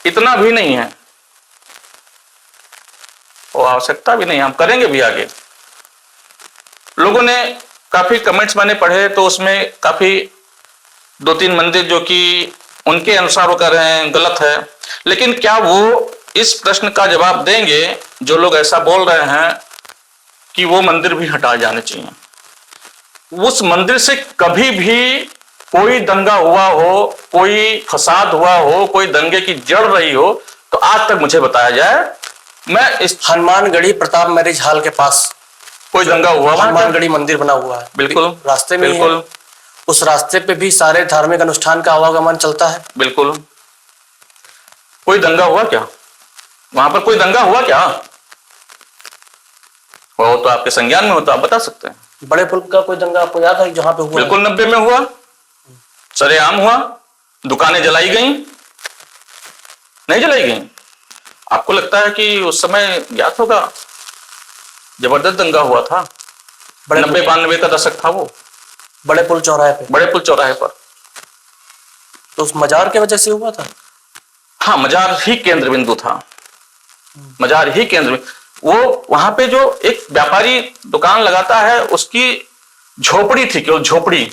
इतना भी नहीं है, वो आवश्यकता भी नहीं, हम करेंगे भी आगे। लोगों ने काफी कमेंट्स मैंने पढ़े तो उसमें काफी 2-3 मंदिर जो कि उनके अनुसार वो कर रहे हैं गलत है, लेकिन क्या वो इस प्रश्न का जवाब देंगे जो लोग ऐसा बोल रहे हैं कि वो मंदिर भी हटा जाने चाहिए? उस मंदिर से कभी भी कोई दंगा हुआ हो, कोई फसाद हुआ हो, कोई दंगे की जड़ रही हो तो आज तक मुझे बताया जाए। मैं इस हनुमानगढ़ी प्रताप मैरिज हॉल के पास कोई दंगा हुआ? हनुमानगढ़ी मंदिर बना हुआ है, बिल्कुल रास्ते में बिल्कुल है। उस रास्ते पे भी सारे धार्मिक अनुष्ठान का आवागमन चलता है। बिल्कुल। कोई दंगा हुआ क्या वहां पर? कोई दंगा हुआ क्या? वो तो आपके संज्ञान में होता, आप बता सकते हैं। बड़े पुल का कोई दंगा आपको याद है जहां पे हुआ? बिल्कुल 90 में हुआ, सरेआम हुआ, दुकानें जलाई गई, नहीं जलाई गई? आपको लगता है कि उस समय ज्ञात होगा? जबरदस्त दंगा हुआ था, 90-92 का दशक था वो, बड़े पुल चौराहे पे। बड़े पुल चौराहे पर। तो उस मजार के वजह से हुआ था? हाँ, मजार ही केंद्र बिंदु था, मजार ही केंद्र। वो वहां पे जो एक व्यापारी दुकान लगाता है उसकी झोपड़ी थी, केवल झोपड़ी,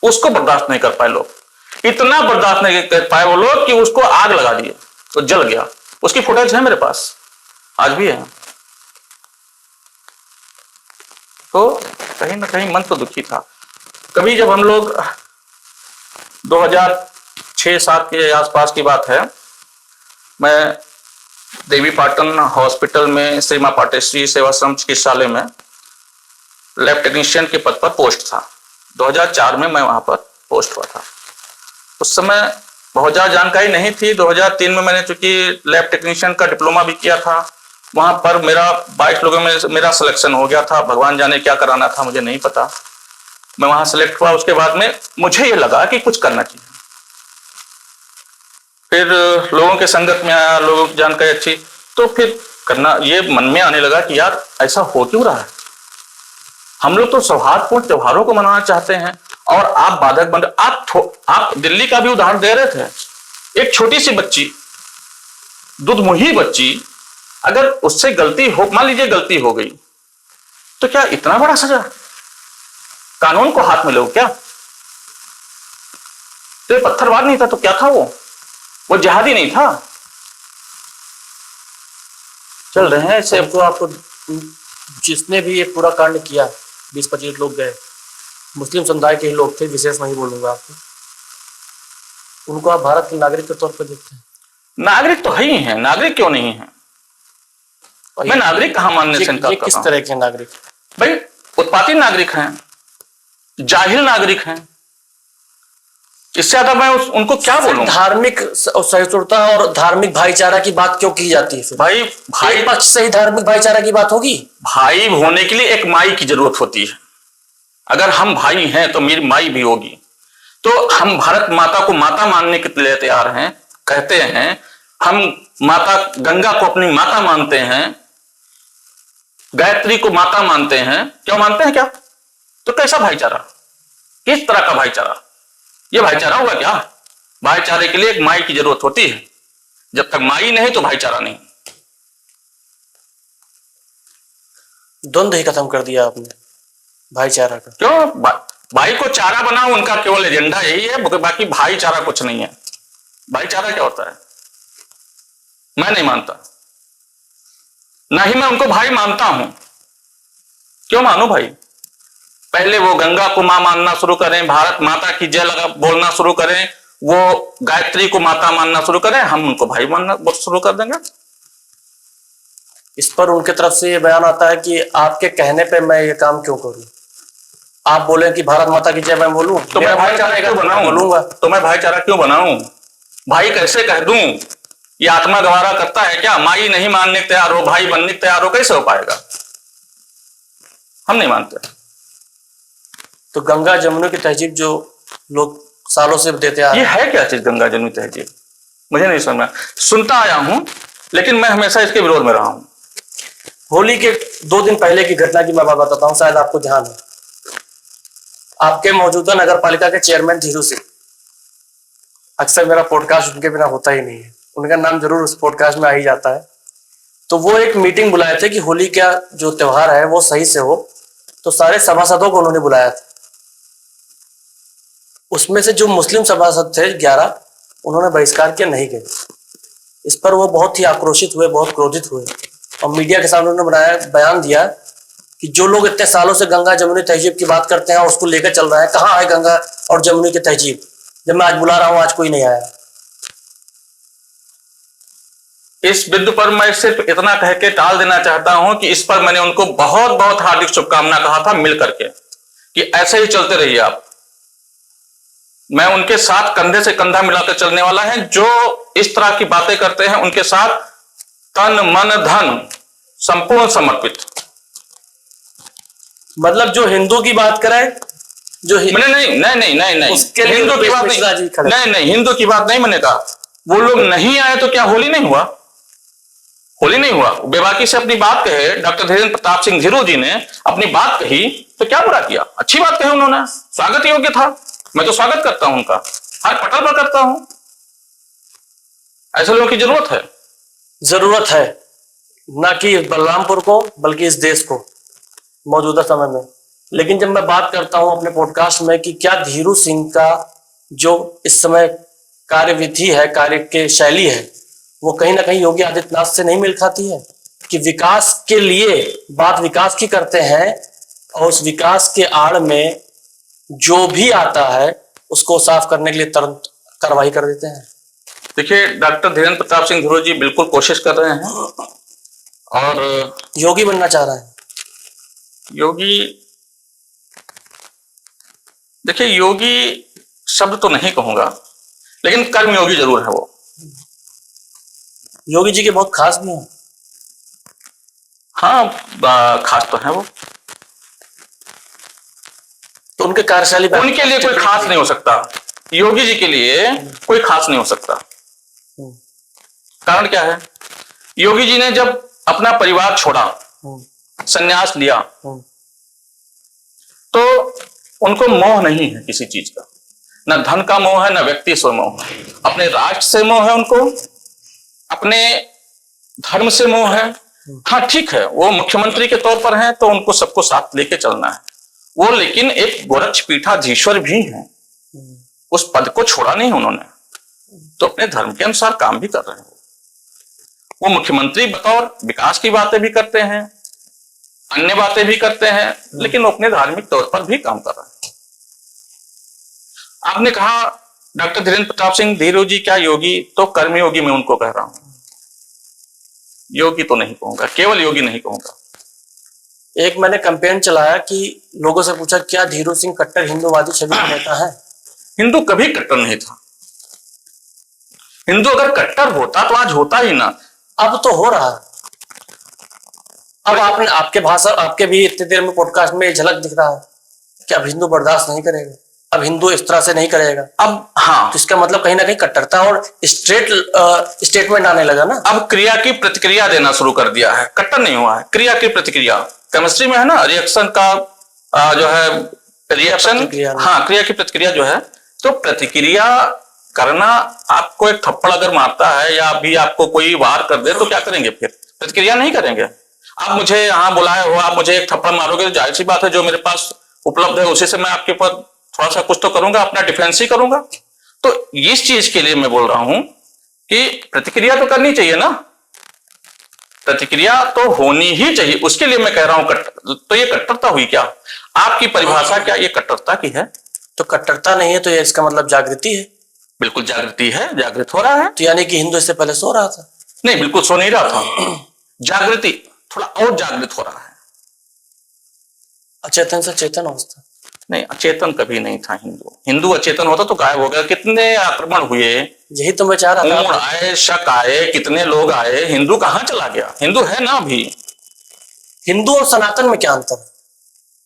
उसको बर्दाश्त नहीं कर पाए लोग। इतना बर्दाश्त नहीं कर पाए वो लोग कि उसको आग लगा दिए तो जल गया। उसकी फुटेज है मेरे पास, आज भी है। तो कहीं ना कहीं मन तो दुखी था। कभी जब हम लोग 2006-07 के आसपास की बात है, मैं देवी पाटन हॉस्पिटल में श्री मां पाटेश्वरी सेवाश्रम चिकित्सालय में लैब टेक्नीशियन के पद पर पोस्ट था। 2004 में मैं वहां पर पोस्ट हुआ था। उस समय बहुत ज्यादा जानकारी नहीं थी। 2003 में मैंने चूंकि लैब टेक्नीशियन का डिप्लोमा भी किया था, वहां पर मेरा 22 लोगों में मेरा सिलेक्शन हो गया था। भगवान जाने क्या कराना था, मुझे नहीं पता। मैं वहां सेलेक्ट हुआ। उसके बाद में मुझे ये लगा कि कुछ करना चाहिए। फिर लोगों के संगत में आया, लोगों की जानकारी अच्छी, तो फिर करना ये मन में आने लगा कि यार ऐसा हो क्यों रहा है। हम लोग तो सौहार्दपूर्ण त्योहारों को मनाना चाहते हैं और आप बाधक बन। आप दिल्ली का भी उदाहरण दे रहे थे। एक छोटी सी बच्ची, दुधमुही बच्ची, अगर उससे गलती हो, मान लीजिए गलती हो गई, तो क्या इतना बड़ा सजा? कानून को हाथ में लो क्या? तो ये पत्थरबाज नहीं था तो क्या था? वो जिहादी नहीं था? चल रहे हैं ऐसे। तो आपको जिसने भी ये पूरा कांड किया, 20-25 लोग गए, मुस्लिम समुदाय के ही लोग थे, विशेष नहीं बोलूंगा आपको, उनको आप भारत के नागरिक के तौर पर देखते हैं? नागरिक तो है ही है, नागरिक क्यों नहीं है? मैं नागरिक कहां मानने से इनकार कर किस रहा हूं? तरह के नागरिक? भाई उत्पाती नागरिक हैं, जाहिल नागरिक हैं, इससे ज्यादा मैं उनको क्या बोलूं? धार्मिक सहिष्णुता और धार्मिक भाईचारा की बात क्यों की जाती है फिर? भाई एक पक्ष से ही धार्मिक भाईचारा की बात होगी? भाई होने के लिए एक माई की जरूरत होती है। अगर हम भाई हैं तो मेरी माई भी होगी। तो हम भारत माता को माता मानने के लिए तैयार हैं, कहते हैं हम माता गंगा को अपनी माता मानते हैं, गायत्री को माता मानते हैं। क्यों मानते हैं? क्या तो कैसा भाईचारा? किस तरह का भाईचारा? ये भाईचारा होगा क्या? भाईचारे के लिए एक माई की जरूरत होती है। जब तक माई नहीं तो भाईचारा नहीं। द्वंद्व ही खत्म कर दिया आपने भाईचारा का। क्यों? भाई को चारा बनाओ, उनका केवल एजेंडा यही है, बाकी भाईचारा कुछ नहीं है। भाईचारा क्या होता है? मैं नहीं मानता, ना ही मैं उनको भाई मानता हूं। क्यों मानू भाई? पहले वो गंगा को मां मानना शुरू करें, भारत माता की जय लगा बोलना शुरू करें, वो गायत्री को माता मानना शुरू करें, हम उनको भाई मानना शुरू कर देंगे। इस पर उनके तरफ से ये बयान आता है कि आपके कहने पे मैं ये काम क्यों करूं? आप बोले कि भारत माता की जय मैं बोलूं, तो मैं भाईचारा क्यों बनाऊं? बोलूंगा तो मैं भाईचारा क्यों बनाऊं? भाई कैसे कह दूं? ये आत्मा गवारा करता है क्या? माई नहीं मानने तैयार हो, भाई बनने तैयार हो, कैसे हो पाएगा? हम नहीं मानते। तो गंगा जमुना की तहजीब जो लोग सालों से देते आ रहे ये है क्या चीज गंगा जमुनी तहजीब? मुझे नहीं समझ में। सुनता आया हूं लेकिन मैं हमेशा इसके विरोध में रहा हूं। होली के 2 दिन पहले की घटना की मैं बात बताता हूं, शायद आपको ध्यान है। आपके मौजूदा नगर पालिका के चेयरमैन धीरू सिंह, अक्सर मेरा पॉडकास्ट उनके बिना होता ही नहीं है, उनका नाम जरूर उस पॉडकास्ट में आ ही जाता है। तो वो एक मीटिंग बुलाए थे कि होली का जो त्योहार है वो सही से हो, तो सारे सभासदों को उन्होंने बुलाया था। उसमें से जो मुस्लिम सभासद थे 11, उन्होंने बहिष्कार किया, नहीं गए। इस पर वो बहुत ही आक्रोशित हुए, बहुत क्रोधित हुए और मीडिया के सामने उन्होंने बयान दिया कि जो लोग इतने सालों से गंगा जमुनी तहजीब की बात करते हैं उसको लेकर चल रहा है, कहाँ है गंगा और जमुनी की तहजीब? जब मैं आज बुला रहा हूं आज कोई नहीं आया। इस बिंदु पर मैं सिर्फ इतना कह के टाल देना चाहता हूं कि इस पर मैंने उनको बहुत बहुत हार्दिक शुभकामना कहा था मिल करके कि ऐसे ही चलते रहिए आप। मैं उनके साथ कंधे से कंधा मिलाकर चलने वाला है। जो इस तरह की बातें करते हैं उनके साथ तन मन धन संपूर्ण समर्पित। मतलब जो हिंदू की बात करे, जो नहीं उसके लिए हिंदू की बात नहीं, हिंदू की बात नहीं। मैंने कहा वो लोग नहीं आए तो क्या होली नहीं हुआ? होली नहीं हुआ। बेबाकी से अपनी बात कहे, डॉक्टर धीरेन्द्र प्रताप सिंह धीरू जी ने अपनी बात कही तो क्या बुरा किया? अच्छी बात कही उन्होंने, स्वागत योग्य था। मैं तो स्वागत करता हूं उनका, हर पटल पर करता हूं। ऐसे लोगों की जरूरत है, ना कि बलरामपुर को बल्कि इस देश को मौजूदा समय में। लेकिन जब मैं बात करता हूं अपने पॉडकास्ट में कि क्या धीरू सिंह का जो इस समय कार्यविधि है, कार्य के शैली है, वो कहीं ना कहीं योगी आदित्यनाथ से नहीं मिल खाती है कि विकास के लिए बात विकास की करते हैं और उस विकास के आड़ में जो भी आता है उसको साफ करने के लिए तुरंत कार्रवाई कर देते हैं। देखिए डॉक्टर धीरेन्द्र प्रताप सिंह धीरू जी बिल्कुल कोशिश कर रहे हैं और योगी बनना चाह रहा है। योगी, देखिए योगी शब्द तो नहीं कहूंगा लेकिन कर्म योगी जरूर है। वो योगी जी के बहुत खास भी हैं। हाँ खास तो है वो। तो उनके कार्यशैली उनके लिए कोई खास नहीं हो सकता, योगी जी के लिए कोई खास नहीं हो सकता। कारण क्या है? योगी जी ने जब अपना परिवार छोड़ा, संन्यास लिया, तो उनको मोह नहीं है किसी चीज का, न धन का मोह है, न व्यक्ति से मोह है। अपने राष्ट्र से मोह है उनको, अपने धर्म से मोह है। हाँ ठीक है, वो मुख्यमंत्री के तौर पर हैं तो उनको सबको साथ लेके चलना है वो, लेकिन एक गोरक्ष पीठाधीश्वर भी हैं, उस पद को छोड़ा नहीं उन्होंने, तो अपने धर्म के अनुसार काम भी कर रहे हैं। वो मुख्यमंत्री बतौर विकास की बातें भी करते हैं, अन्य बातें भी करते हैं, लेकिन वो अपने धार्मिक तौर पर भी काम कर रहे हैं। आपने कहा डॉक्टर धीरेन्द्र प्रताप सिंह धीरू जी क्या योगी, तो कर्मयोगी मैं उनको कह रहा हूं, योगी तो नहीं कहूंगा, केवल योगी नहीं कहूंगा। एक मैंने कैंपेन चलाया कि लोगों से पूछा क्या धीरू सिंह कट्टर हिंदूवादी छवि का नेता है। हिंदू कभी कट्टर नहीं था। हिंदू अगर कट्टर होता तो आज होता ही ना। अब तो हो रहा है। अब आपने आपके भाषा आपके भी इतने देर में पॉडकास्ट में झलक दिख रहा है कि अब हिंदू बर्दाश्त नहीं करेगा, अब हिंदू इस तरह से नहीं करेगा। अब हाँ, तो इसका मतलब कहीं ना कहीं कट्टरता और स्टेटमेंट आने लगा ना। अब क्रिया की प्रतिक्रिया देना शुरू कर दिया है, कट्टर नहीं हुआ है, क्रिया की प्रतिक्रिया। केमिस्ट्री में है ना, रिएक्शन का जो है रिएक्शन, हाँ क्रिया की प्रतिक्रिया जो है, तो प्रतिक्रिया करना। आपको एक थप्पड़ अगर मारता है या अभी आपको कोई वार कर दे तो क्या करेंगे, फिर प्रतिक्रिया नहीं करेंगे। आप मुझे यहाँ बुलाए हो, आप मुझे एक थप्पड़ मारोगे तो जाहिर सी बात है जो मेरे पास उपलब्ध है उसी से मैं आपके ऊपर थोड़ा सा कुछ तो करूंगा, अपना डिफेंस ही करूंगा। तो इस चीज के लिए मैं बोल रहा हूं कि प्रतिक्रिया तो करनी चाहिए ना, प्रतिक्रिया तो होनी ही चाहिए, उसके लिए मैं कह रहा हूं तो ये कट्टरता हुई क्या? आपकी परिभाषा क्या ये कट्टरता की है? तो कट्टरता नहीं है तो ये इसका मतलब जागृति है। बिल्कुल जागृति है, जागृत हो रहा है। तो यानी कि हिंदू इससे पहले सो रहा था? नहीं, बिल्कुल सो नहीं रहा था। जागृति थोड़ा और जागृत हो रहा है। अचेतन से चेतन अवस्था? नहीं, अचेतन कभी नहीं था हिंदू। हिंदू अचेतन होता तो गायब हो गया। कितने आक्रमण हुए, यही तो मैं चाह रहा था। आए, शक आए, कितने लोग आए, हिंदू कहां चला गया? हिंदू है ना अभी। हिंदू और सनातन में क्या अंतर?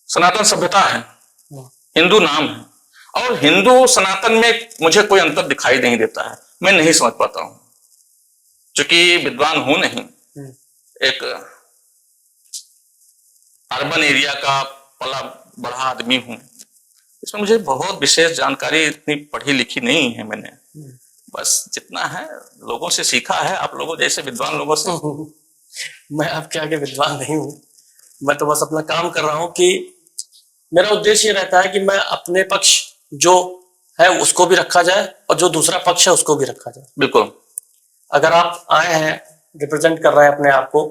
सनातन सभ्यता है, हिंदू नाम है, और हिंदू सनातन में मुझे कोई अंतर दिखाई नहीं देता है। मैं नहीं समझ पाता हूं, क्योंकि विद्वान हूं नहीं, एक अर्बन एरिया का पला बड़ा आदमी हूं। इसमें मुझे बहुत विशेष जानकारी इतनी पढ़ी लिखी नहीं है मैंने, बस जितना है लोगों से सीखा है, आप लोगों जैसे विद्वान लोगों से। मैं आपके आगे विद्वान नहीं हूं, मैं तो बस अपना काम कर रहा हूं कि मेरा उद्देश्य ये रहता है कि मैं अपने पक्ष जो है उसको भी रखा जाए और जो दूसरा पक्ष है उसको भी रखा जाए। बिल्कुल। अगर आप आए हैं, रिप्रेजेंट कर रहे हैं अपने आप को,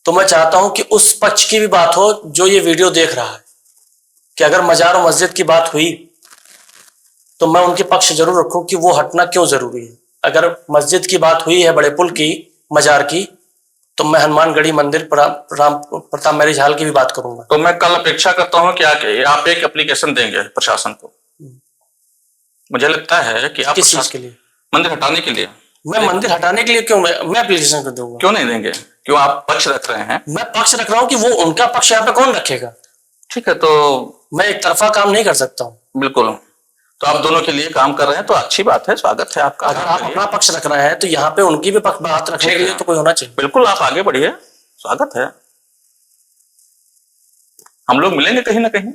तो मैं चाहता हूं कि उस पक्ष की भी बात हो जो ये वीडियो देख रहा है, कि अगर मजार और मस्जिद की बात हुई तो मैं उनके पक्ष जरूर रखूं कि वो हटना क्यों जरूरी है। अगर मस्जिद की बात हुई है, बड़े पुल की, मजार की, तो मैं हनुमानगढ़ी मंदिर राम प्रताप मैरिज हॉल की भी बात करूंगा। तो मैं कल अपेक्षा करता हूं कि आप एक एप्लीकेशन देंगे प्रशासन को। मुझे लगता है कि आप किस चीज के लिए? मंदिर हटाने के लिए। मैं मंदिर हटाने के लिए क्यों मैं एप्लीकेशन कर दूंगा? क्यों नहीं देंगे? क्यों आप पक्ष रख रहे हैं? मैं पक्ष रख रहा हूं कि वो उनका पक्ष यहाँ पे कौन रखेगा? ठीक है, तो मैं एक तरफा काम नहीं कर सकता हूँ। बिल्कुल, तो आप दोनों के लिए काम कर रहे हैं तो अच्छी बात है, स्वागत है आपका। अगर आप अपना पक्ष रख रहे हैं तो यहाँ पे उनकी भी पक्ष बात रखने के लिए तो कोई होना चाहिए। बिल्कुल, आप आगे बढ़िए, स्वागत है। हम लोग मिलेंगे कहीं ना कहीं।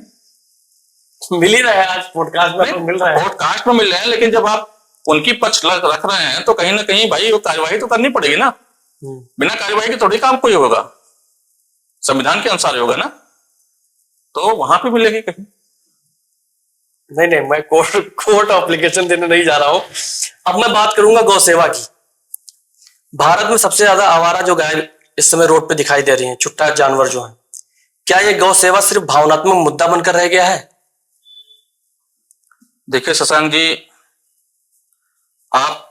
मिल ही रहे हैं, आज पॉडकास्ट में तो मिल रहे हैं। पॉडकास्ट में मिल रहे हैं, लेकिन जब आप उनकी पक्ष रख रहे हैं तो कहीं ना कहीं भाई वो कार्यवाही तो करनी पड़ेगी ना। बिना कार्यवाही के थोड़ी काम कोई होगा, संविधान के अनुसार होगा ना, तो वहां पे मिलेगी कहीं। नहीं, मैं कोर्ट एप्लीकेशन देने नहीं जा रहा हूं। अब मैं बात करूंगा गौ सेवा की। भारत में सबसे ज्यादा आवारा जो गाय इस समय रोड पे दिखाई दे रही हैं, छुट्टा जानवर जो है, क्या ये गौ सेवा सिर्फ भावनात्मक मुद्दा बनकर रह गया है? देखिए शशांक जी, आप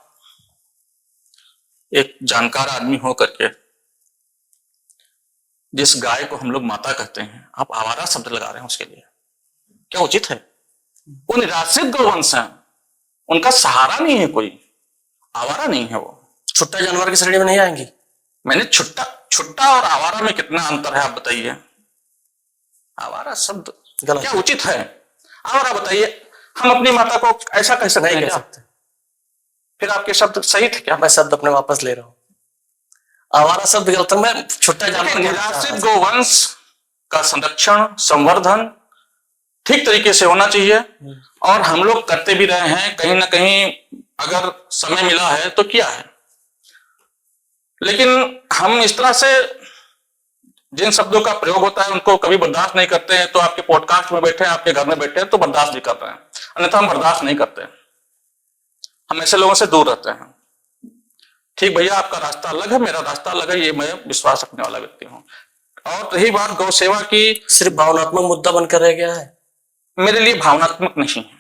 एक जानकार आदमी हो करके जिस गाय को हम लोग माता कहते हैं, आप आवारा शब्द लगा रहे हैं उसके लिए, क्या उचित है? वो निराश्रित गौवंश हैं, उनका सहारा नहीं है कोई, आवारा नहीं है वो। छुट्टा जानवर की श्रेणी में नहीं आएंगी? मैंने छुट्टा और आवारा में कितना अंतर है आप बताइए? आवारा शब्द क्या उचित है? आवारा बताइए, हम अपनी माता को ऐसा कह सकते हैं क्या? फिर आपके शब्द सही थे क्या? मैं शब्द अपने वापस ले रहा हूं, आवारा शब्द गलत है। मैं छुट्टा जानवर, निराश्रित गौवंश का संरक्षण संवर्धन ठीक तरीके से होना चाहिए, और हम लोग करते भी रहे हैं। कहीं ना कहीं अगर समय मिला है तो किया है। लेकिन हम इस तरह से जिन शब्दों का प्रयोग होता है उनको कभी बर्दाश्त नहीं करते हैं। तो आपके पॉडकास्ट में बैठे हैं, आपके घर में बैठे हैं तो बर्दाश्त भी कर रहे हैं, अन्यथा हम बर्दाश्त नहीं करते। हम ऐसे लोगों से दूर रहते हैं। ठीक भैया, आपका रास्ता अलग है, मेरा रास्ता अलग है, ये मैं विश्वास रखने वाला व्यक्ति हूँ। और रही बात गौ सेवा की, सिर्फ भावनात्मक मुद्दा बनकर रह गया है मेरे लिए भावनात्मक नहीं है,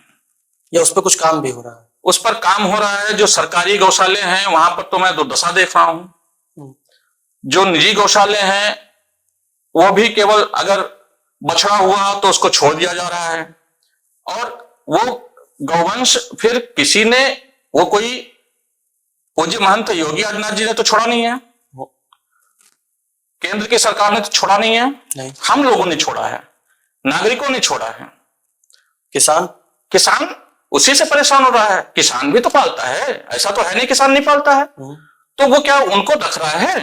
या उस पर कुछ काम भी हो रहा है? उस पर काम हो रहा है। जो सरकारी गौशाले हैं वहां पर तो मैं दुर्दशा देख रहा हूं। जो निजी गौशाले हैं वो भी केवल अगर बछड़ा हुआ तो उसको छोड़ दिया जा रहा है। और वो गौवंश फिर किसी ने, वो कोई पूज्य महंत योगी आदित्यनाथ जी ने तो छोड़ा नहीं है, केंद्र की सरकार ने तो छोड़ा नहीं है, नहीं, हम लोगों ने छोड़ा है, नागरिकों ने छोड़ा है। किसान उसी से परेशान हो रहा है। किसान भी तो पालता है, ऐसा तो है नहीं किसान नहीं पालता है। तो वो क्या उनको रख रहा है?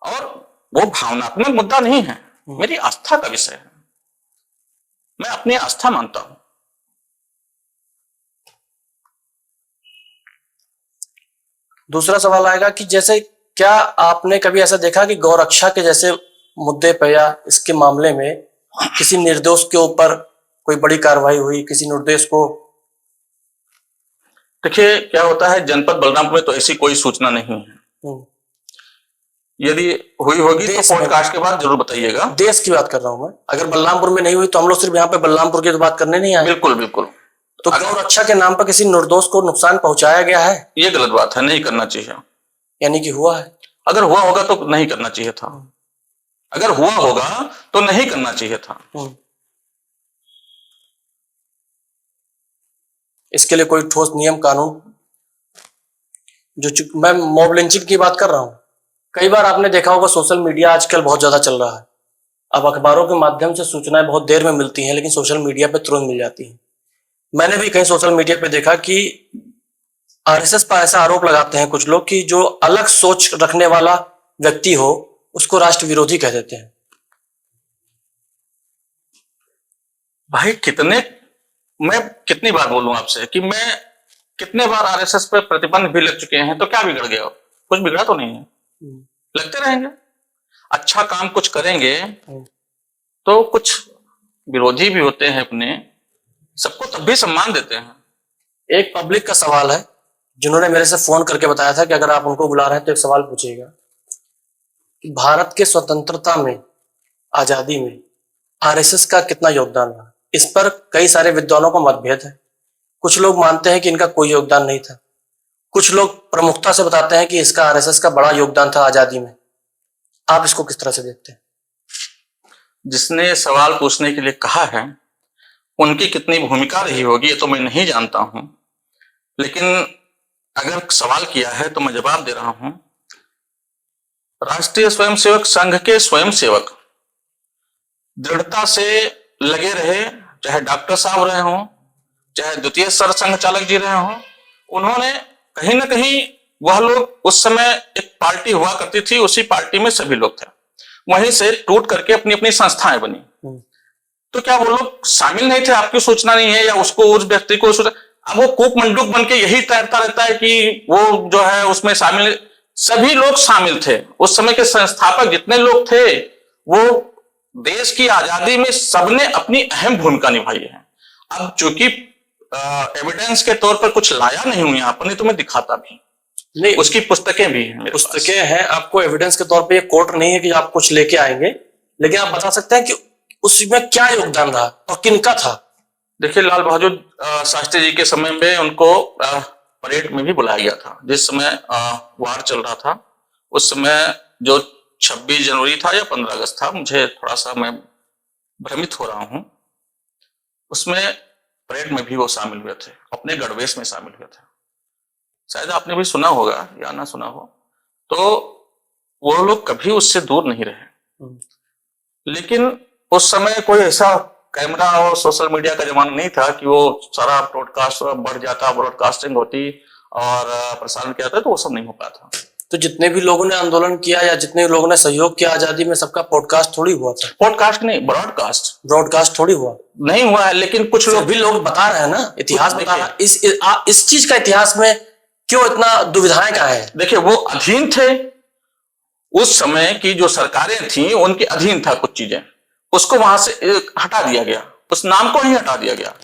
और वो भावनात्मक मुद्दा नहीं है, मेरी आस्था का विषय है। मैं अपनी आस्था मानता हूं। दूसरा सवाल आएगा कि जैसे क्या आपने कभी ऐसा देखा कि गौरक्षा के जैसे मुद्दे पर या इसके मामले में किसी निर्दोष के ऊपर कोई बड़ी कार्रवाई हुई, किसी निर्दोष को? देखिए क्या होता है, जनपद बलरामपुर में तो ऐसी कोई सूचना नहीं है। यदि हुई होगी तो पॉडकास्ट के बाद जरूर बताइएगा। देश की बात कर रहा हूं मैं। अगर बलरामपुर में नहीं हुई तो हम लोग सिर्फ यहाँ पे बलरामपुर की तो बात करने नहीं आए। बिल्कुल बिल्कुल। तो गौरक्षा के नाम पर किसी निर्दोष को नुकसान पहुंचाया गया है? ये गलत बात है, नहीं करना चाहिए। यानी कि हुआ है? अगर हुआ होगा तो नहीं करना चाहिए था। अगर हुआ होगा तो नहीं करना चाहिए था। इसके लिए कोई ठोस नियम कानून जो, मैं मॉब लिंचिंग की बात कर रहा हूं। कई बार आपने देखा होगा सोशल मीडिया आजकल बहुत ज्यादा चल रहा है। अब अखबारों के माध्यम से सूचनाएं बहुत देर में मिलती हैं, लेकिन सोशल मीडिया पे तुरंत मिल जाती हैं। मैंने भी कहीं सोशल मीडिया पे देखा कि आरएसएस पर ऐसा आरोप लगाते हैं कुछ लोग कि जो अलग सोच रखने वाला व्यक्ति हो उसको राष्ट्र विरोधी कह देते हैं। भाई मैं कितनी बार बोलूं आपसे कि मैं कितने बार आरएसएस पे प्रतिबंध भी लग चुके हैं, तो क्या बिगड़ गया? कुछ बिगड़ा तो नहीं है, लगते रहेंगे। अच्छा काम कुछ करेंगे तो कुछ विरोधी भी होते हैं अपने, सबको तब भी सम्मान देते हैं। एक पब्लिक का सवाल है जिन्होंने मेरे से फोन करके बताया था कि अगर आप उनको बुला रहे हैं तो एक सवाल पूछिएगा कि भारत के स्वतंत्रता में, आजादी में आरएसएस का कितना योगदान रहा। इस पर कई सारे विद्वानों का मतभेद है। कुछ लोग मानते हैं कि इनका कोई योगदान नहीं था, कुछ लोग प्रमुखता से बताते हैं कि इसका आरएसएस का बड़ा योगदान था आजादी में। आप इसको किस तरह से देखते हैं? जिसने सवाल पूछने के लिए कहा है उनकी कितनी भूमिका रही होगी ये तो मैं नहीं जानता हूं, लेकिन अगर सवाल किया है तो मैं जवाब दे रहा हूं। राष्ट्रीय स्वयंसेवक संघ के स्वयंसेवक दृढ़ता से लगे रहे, चाहे डॉक्टर साहब रहे हों, चाहे द्वितीय सर संघ चालक जी रहे हों। उन्होंने कहीं ना कहीं, वह लोग उस समय एक पार्टी हुआ करती थी, उसी पार्टी में सभी लोग थे, वहीं से टूट करके अपनी अपनी संस्थाएं बनी। तो क्या वो लोग शामिल नहीं थे? आपकी सूचना नहीं है या उसको, उस व्यक्ति को अब वो कूप मंडूक बन के यही तैरता रहता है कि वो जो है उसमें शामिल, सभी लोग शामिल थे। उस समय के संस्थापक जितने लोग थे वो देश की आजादी में सबने अपनी अहम भूमिका निभाई है। अब चूंकि एविडेंस के तौर पर कुछ लाया नहीं हूं यहाँ पर, नहीं तो मैं दिखाता भी। नहीं, उसकी पुस्तकें भी हैं, पुस्तकें हैं। आपको एविडेंस के तौर पे ये कोर्ट नहीं है कि आप कुछ लेके आएंगे, लेकिन आप बता सकते हैं कि उसमें क्या योगदान रहा और किनका था? देखिए, लाल बहादुर शास्त्री जी के समय में उनको परेड में भी बुलाया गया था। जिस समय वार चल रहा था उस समय, जो 26 जनवरी था या 15 अगस्त था, मुझे थोड़ा सा, मैं भ्रमित हो रहा हूं, उसमें परेड में भी वो शामिल हुए थे, अपने गणवेश में शामिल हुए थे। शायद आपने भी सुना होगा या ना सुना हो। तो वो लोग कभी उससे दूर नहीं रहे। लेकिन उस समय कोई ऐसा कैमरा और सोशल मीडिया का जमाना नहीं था कि वो सारा ब्रॉडकास्ट बढ़ जाता, ब्रॉडकास्टिंग होती और प्रसारण किया था, तो वो सब नहीं हो पाता। तो जितने भी लोगों ने आंदोलन किया या जितने लोगों ने सहयोग किया आजादी में, सबका पॉडकास्ट थोड़ी हुआ था? पॉडकास्ट नहीं, ब्रॉडकास्ट थोड़ी हुआ नहीं हुआ है। लेकिन कुछ लोग भी लोग बता रहे हैं ना, इतिहास बता रहा है। इस चीज का इतिहास में क्यों इतना दुविधाएं का है? देखिए, वो अधीन थे उस समय की जो सरकारें थी उनके अधीन था कुछ चीजें, उसको वहां से हटा दिया गया, उस नाम को ही हटा दिया गया,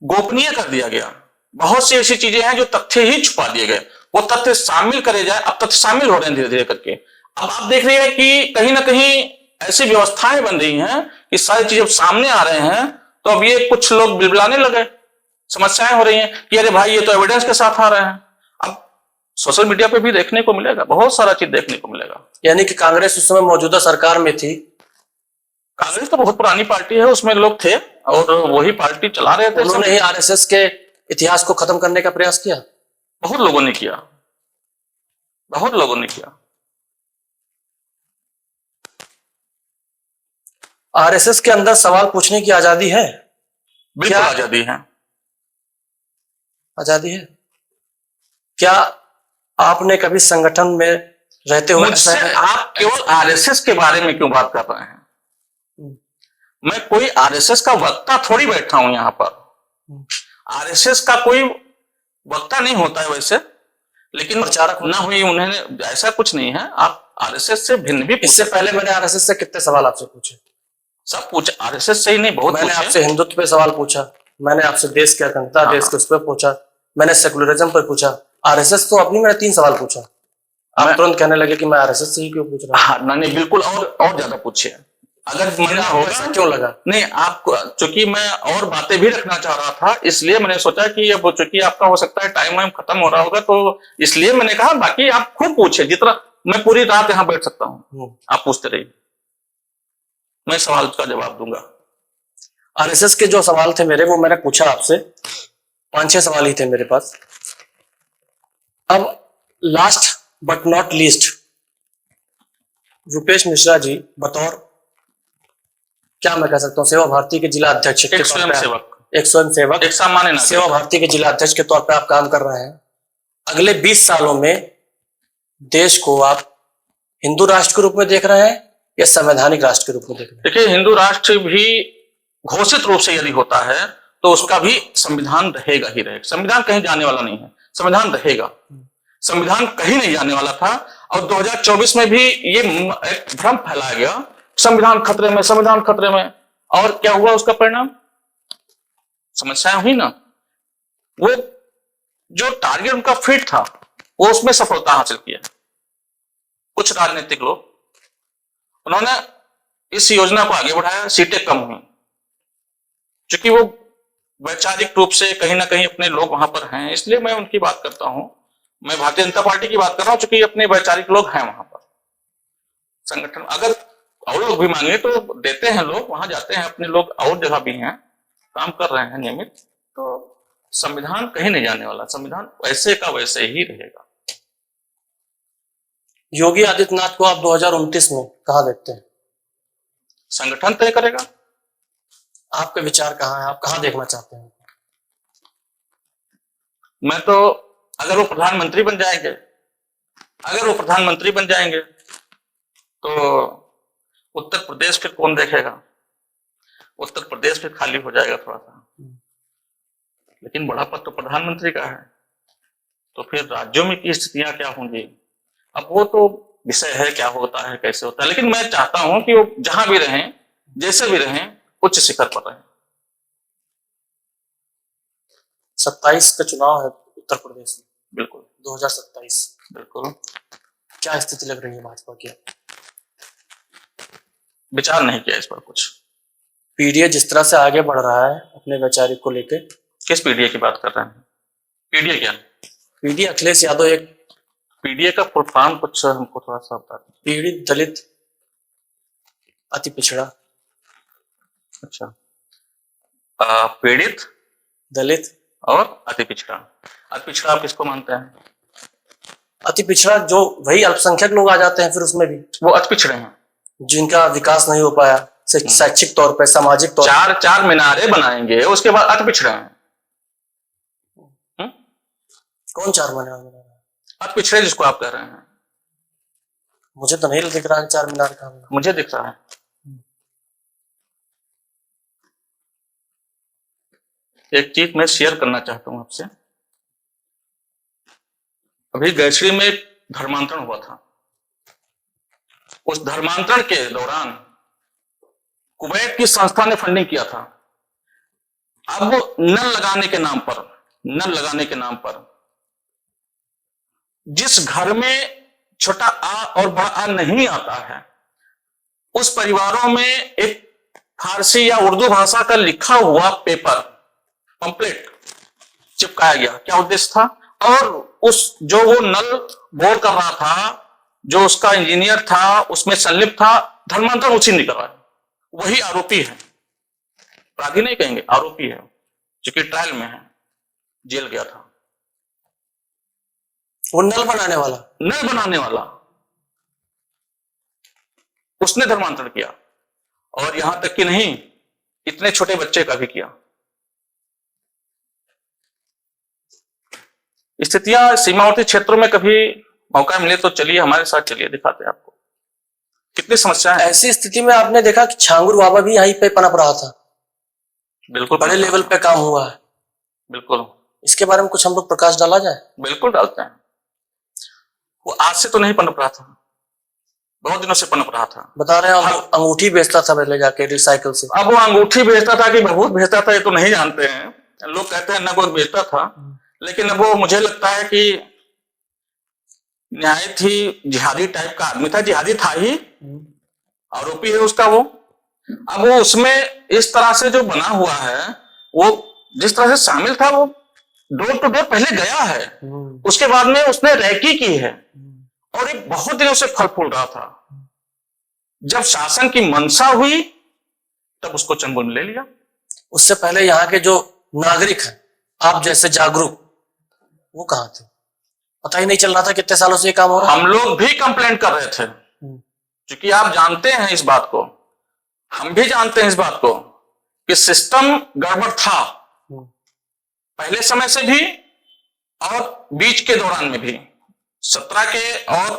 गोपनीय कर दिया गया। बहुत सी ऐसी चीजें हैं जो तथ्य ही छुपा दिए गए, वो तथ्य शामिल करे जाए। अब तथ्य शामिल हो रहे हैं धीरे धीरे करके। अब आप देख रहे हैं कि कहीं ना कहीं ऐसी व्यवस्थाएं बन रही हैं कि सारी चीजें सामने आ रहे हैं, तो अब ये कुछ लोग बिलबिलाने लगे, समस्याएं हो रही हैं कि अरे भाई ये तो एविडेंस के साथ आ रहे हैं। अब सोशल मीडिया पे भी देखने को मिलेगा, बहुत सारा चीज देखने को मिलेगा। यानी कि कांग्रेस उस समय मौजूदा सरकार में थी। कांग्रेस तो बहुत पुरानी पार्टी है, उसमें लोग थे और वही पार्टी चला रहे थे। उन्होंने ही आरएसएस के इतिहास को खत्म करने का प्रयास किया। बहुत लोगों ने किया, बहुत लोगों ने किया। आरएसएस के अंदर सवाल पूछने की आजादी है? बिल्कुल आजादी है, आजादी है। क्या आपने कभी संगठन में रहते हुए मुझसे आप केवल आरएसएस के बारे में क्यों बात कर रहे हैं? मैं कोई आरएसएस का वक्ता थोड़ी बैठा हूं यहां पर। आरएसएस का कोई वक्ता नहीं होता है वैसे, लेकिन प्रचारक ना हुई उन्होंने, ऐसा कुछ नहीं है। आप आरएसएस से भिन्न भी इससे पहले मैंने आरएसएस से कितने सवाल आपसे पूछे? सब पूछा, आरएसएस से ही नहीं, बहुत मैंने पूछे। आपसे हिंदुत्व पे सवाल पूछा, मैंने आपसे देश की अखंडता, देश के उस पर पूछा, मैंने सेकुलरिज्म पर पूछा। आरएसएस तो अपनी मैंने 3 सवाल पूछा। आप तुरंत कहने लगे कि मैं आरएसएस से ही क्यों पूछ रहा हूं? नहीं बिल्कुल, और ज्यादा पूछे अगर मैंने होगा। क्यों लगा? नहीं, आपको चूंकि मैं और बातें भी रखना चाह रहा था, इसलिए मैंने सोचा कि अब चूंकि आपका हो सकता है टाइम वाइम खत्म हो रहा होगा, तो इसलिए मैंने कहा बाकी आप खुद पूछे, जितना मैं पूरी रात यहाँ बैठ सकता हूँ, आप पूछते रहिए, मैं सवाल का जवाब दूंगा। आरएसएस के जो सवाल थे मेरे, वो मैंने पूछा आपसे, 5-6 सवाल ही थे मेरे पास। अब last but not least, Rupesh Mishra ji बतौर, क्या मैं कह सकता हूँ, सेवा भारती के जिला अध्यक्ष के एक तौर स्वयंसेवक, पे, एक स्वयंसेवक, एक सामान्य नागरिक, सेवा भारती के जिला अध्यक्ष के तौर पे आप काम कर रहे हैं। अगले 20 सालों में देश को आप हिंदू राष्ट्र के रूप में देख रहे हैं या संवैधानिक राष्ट्र के रूप में देख रहे हैं? देखिए, हिंदू राष्ट्र भी घोषित रूप से यदि होता है तो उसका भी संविधान रहेगा ही रहेगा। संविधान कहीं जाने वाला नहीं है, संविधान रहेगा। संविधान कहीं नहीं जाने वाला था, और 2024 में भी ये एक भ्रम फैलाया गया, संविधान खतरे में, संविधान खतरे में। और क्या हुआ उसका परिणाम? समस्याएं हुई ना। वो जो टारगेट उनका फिट था, वो उसमें सफलता हासिल किया। कुछ राजनीतिक लोग, उन्होंने इस योजना को आगे बढ़ाया, सीटें कम हुई, क्योंकि वो वैचारिक रूप से कहीं ना कहीं अपने लोग वहां पर हैं, इसलिए मैं उनकी बात करता हूं। मैं भारतीय जनता पार्टी की बात कर रहा हूं, क्योंकि अपने वैचारिक लोग हैं वहां पर। संगठन अगर और लोग भी मांगे तो देते हैं, लोग वहां जाते हैं, अपने लोग और जगह भी हैं, काम कर रहे हैं नियमित। तो संविधान कहीं नहीं जाने वाला, संविधान वैसे का वैसे ही रहेगा। योगी आदित्यनाथ को आप 2029 में कहां देखते हैं? संगठन तय करेगा। आपके विचार कहां है, आप कहां देखना चाहते हैं? मैं तो, अगर वो प्रधानमंत्री बन जाएंगे, अगर वो प्रधानमंत्री बन जाएंगे तो उत्तर प्रदेश फिर कौन देखेगा? उत्तर प्रदेश फिर खाली हो जाएगा थोड़ा सा, लेकिन बड़ा पद तो प्रधानमंत्री का है। तो फिर राज्यों में की स्थितियां क्या होंगी, अब वो तो विषय है, क्या होता है, कैसे होता है। लेकिन मैं चाहता हूं कि वो जहां भी रहें, जैसे भी रहें, उच्च शिखर पर रहें। 27 का चुनाव है उत्तर प्रदेश में। बिल्कुल 2027, बिल्कुल। क्या स्थिति लग रही है भाजपा की? विचार नहीं किया इस पर कुछ। पीडीए जिस तरह से आगे बढ़ रहा है अपने वैचारिक को लेकर। किस पीडीए की बात कर रहे हैं? पीडीए क्या? पीडीए अखिलेश यादव, एक पीडीए का फुल फॉर्म कुछ हमको थोड़ा सा बता दें। पीड़ित दलित अति पिछड़ा। अच्छा, पीड़ित दलित और अति पिछड़ा। अति पिछड़ा आप किसको मानते हैं? अति पिछड़ा जो वही अल्पसंख्यक लोग आ जाते हैं, फिर उसमें भी वो अति पिछड़े हैं, जिनका विकास नहीं हो पाया शैक्षिक तौर पर, सामाजिक तौर पर। चार मीनारे बनाएंगे, उसके बाद अति पिछड़े हैं। कौन 4 मीनार बना रहा है? अति पिछड़े जिसको आप कह रहे हैं। मुझे तो नहीं दिख रहा है 4 मीनार का। मुझे दिख रहा है। एक चीज मैं शेयर करना चाहता हूं आपसे। अभी गैसरी में एक धर्मांतरण हुआ था, उस धर्मांतरण के दौरान कुवैत की संस्था ने फंडिंग किया था। अब नल लगाने के नाम पर जिस घर में छोटा आ और बड़ा आ नहीं आता है, उस परिवारों में एक फारसी या उर्दू भाषा का लिखा हुआ पेपर पंपलेट चिपकाया गया। क्या उद्देश्य था? और उस जो वो नल बोर कर रहा था, जो उसका इंजीनियर था, उसमें संलिप्त था, धर्मांतरण उसी ने करवाया। वही आरोपी है, अपराधी नहीं कहेंगे, आरोपी है, क्योंकि ट्रायल में है, जेल गया था। वो नल बनाने वाला उसने धर्मांतरण किया, और यहां तक कि नहीं, इतने छोटे बच्चे का भी किया। स्थितियां सीमावर्ती क्षेत्रों में कभी मौका मिले तो चलिए हमारे साथ, चलिए दिखाते हैं आपको कितनी समस्या है। ऐसी स्थिति में आपने देखा कि छांगुर बाबा भी यहीं पे पनप रहा था। बिल्कुल बड़े लेवल पे काम हुआ है। बिल्कुल, इसके बारे में कुछ हम लोग प्रकाश डाला जाए? बिल्कुल डालते हैं। वो आज से तो नहीं पनप रहा था, बहुत दिनों से पनप रहा था। बता रहे हैं अंगूठी बेचता था पहले जाके रिसाइकिल से। अब वो अंगूठी बेचता था कि भभूत बेचता था ये तो नहीं जानते हैं, लोग कहते हैं नगद बेचता था, लेकिन अब वो मुझे लगता है कि न्यायिक ही जिहादी टाइप का आदमी था, जिहादी था ही, आरोपी है उसका वो। अब वो उसमें इस तरह से जो बना हुआ है, वो जिस तरह से शामिल था, वो डोर टू डोर पहले गया है, उसके बाद में उसने रैकी की है, और एक बहुत दिनों से फल फूल रहा था। जब शासन की मंशा हुई तब उसको चंगुल में ले लिया। उससे पहले यहाँ के जो नागरिक हैं, आप जैसे जागरूक, वो कहाँ थे? पता ही नहीं चल रहा था कितने सालों से ये काम हो रहा है। हम लोग भी कंप्लेंट कर रहे थे, क्योंकि आप जानते हैं इस बात को, हम भी जानते हैं इस बात को कि सिस्टम गड़बड़ था, पहले समय से भी और बीच के दौरान में भी। 17 के और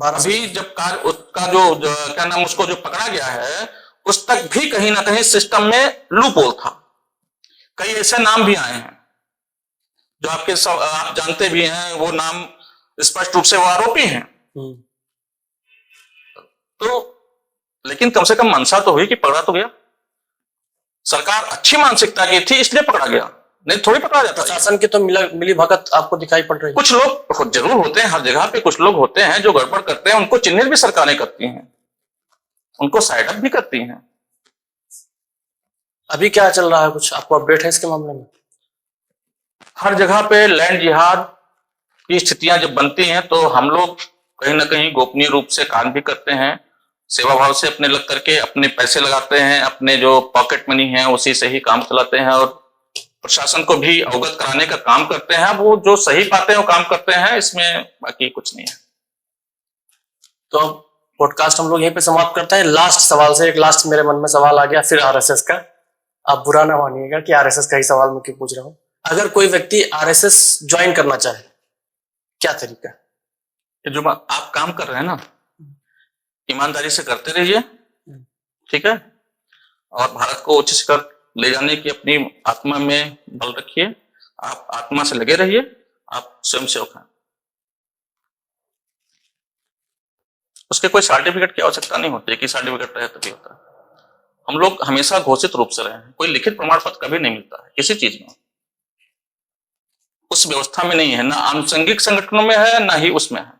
अभी जब कार्य उसका जो क्या नाम, उसको जो पकड़ा गया है, उस तक भी कहीं ना कहीं सिस्टम में लूप होल था। कई ऐसे नाम भी आए हैं जो आप जानते भी हैं, वो नाम स्पष्ट रूप से वो आरोपी हैं। तो लेकिन कम से कम मंशा तो हुई कि पकड़ा तो गया। सरकार अच्छी मानसिकता की थी इसलिए पकड़ा गया, नहीं थोड़ी पकड़ा जाता। प्रशासन की तो मिली भगत आपको दिखाई पड़ रही है। कुछ लोग जरूर होते हैं, हर जगह पे कुछ लोग होते हैं जो गड़बड़ करते हैं, उनको चिन्हित भी सरकारें करती हैं, उनको साइड अप भी करती हैं। अभी क्या चल रहा है, कुछ आपको अपडेट है इसके मामले में? हर जगह पे लैंड जिहाद की स्थितियां जब बनती हैं तो हम लोग कहीं ना कहीं गोपनीय रूप से काम भी करते हैं, सेवा भाव से अपने लग करके अपने पैसे लगाते हैं, अपने जो पॉकेट मनी है उसी से ही काम चलाते हैं, और प्रशासन को भी अवगत कराने का काम करते हैं। वो जो सही बातें वो काम करते हैं, इसमें बाकी कुछ नहीं है। तो अब पॉडकास्ट हम लोग यहीं पे समाप्त करते हैं। लास्ट सवाल से, एक लास्ट मेरे मन में सवाल आ गया, फिर आरएसएस का। आप बुरा ना मानिएगा कि आरएसएस का ही सवाल मैं क्यों पूछ रहा हूँ। अगर कोई व्यक्ति आरएसएस ज्वाइन करना चाहे, क्या तरीका है? जो आप काम कर रहे हैं ना, ईमानदारी से करते रहिए, ठीक है, और भारत को उच्च शिखर ले जाने की अपनी आत्मा में बल रखिए। आप आत्मा से लगे रहिए, आप स्वयं सेवक हैं। उसके कोई सर्टिफिकेट की आवश्यकता नहीं होती कि सर्टिफिकेट रहे तभी होता है। हम लोग हमेशा घोषित रूप से रहे हैं, कोई लिखित प्रमाण पत्र कभी नहीं मिलता है किसी चीज में, उस व्यवस्था में नहीं है, ना आनुषंगिक संगठनों में है, ना ही उसमें है।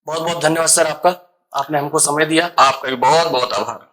बहुत बहुत धन्यवाद सर आपका, आपने हमको समय दिया। आपका भी बहुत बहुत आभार।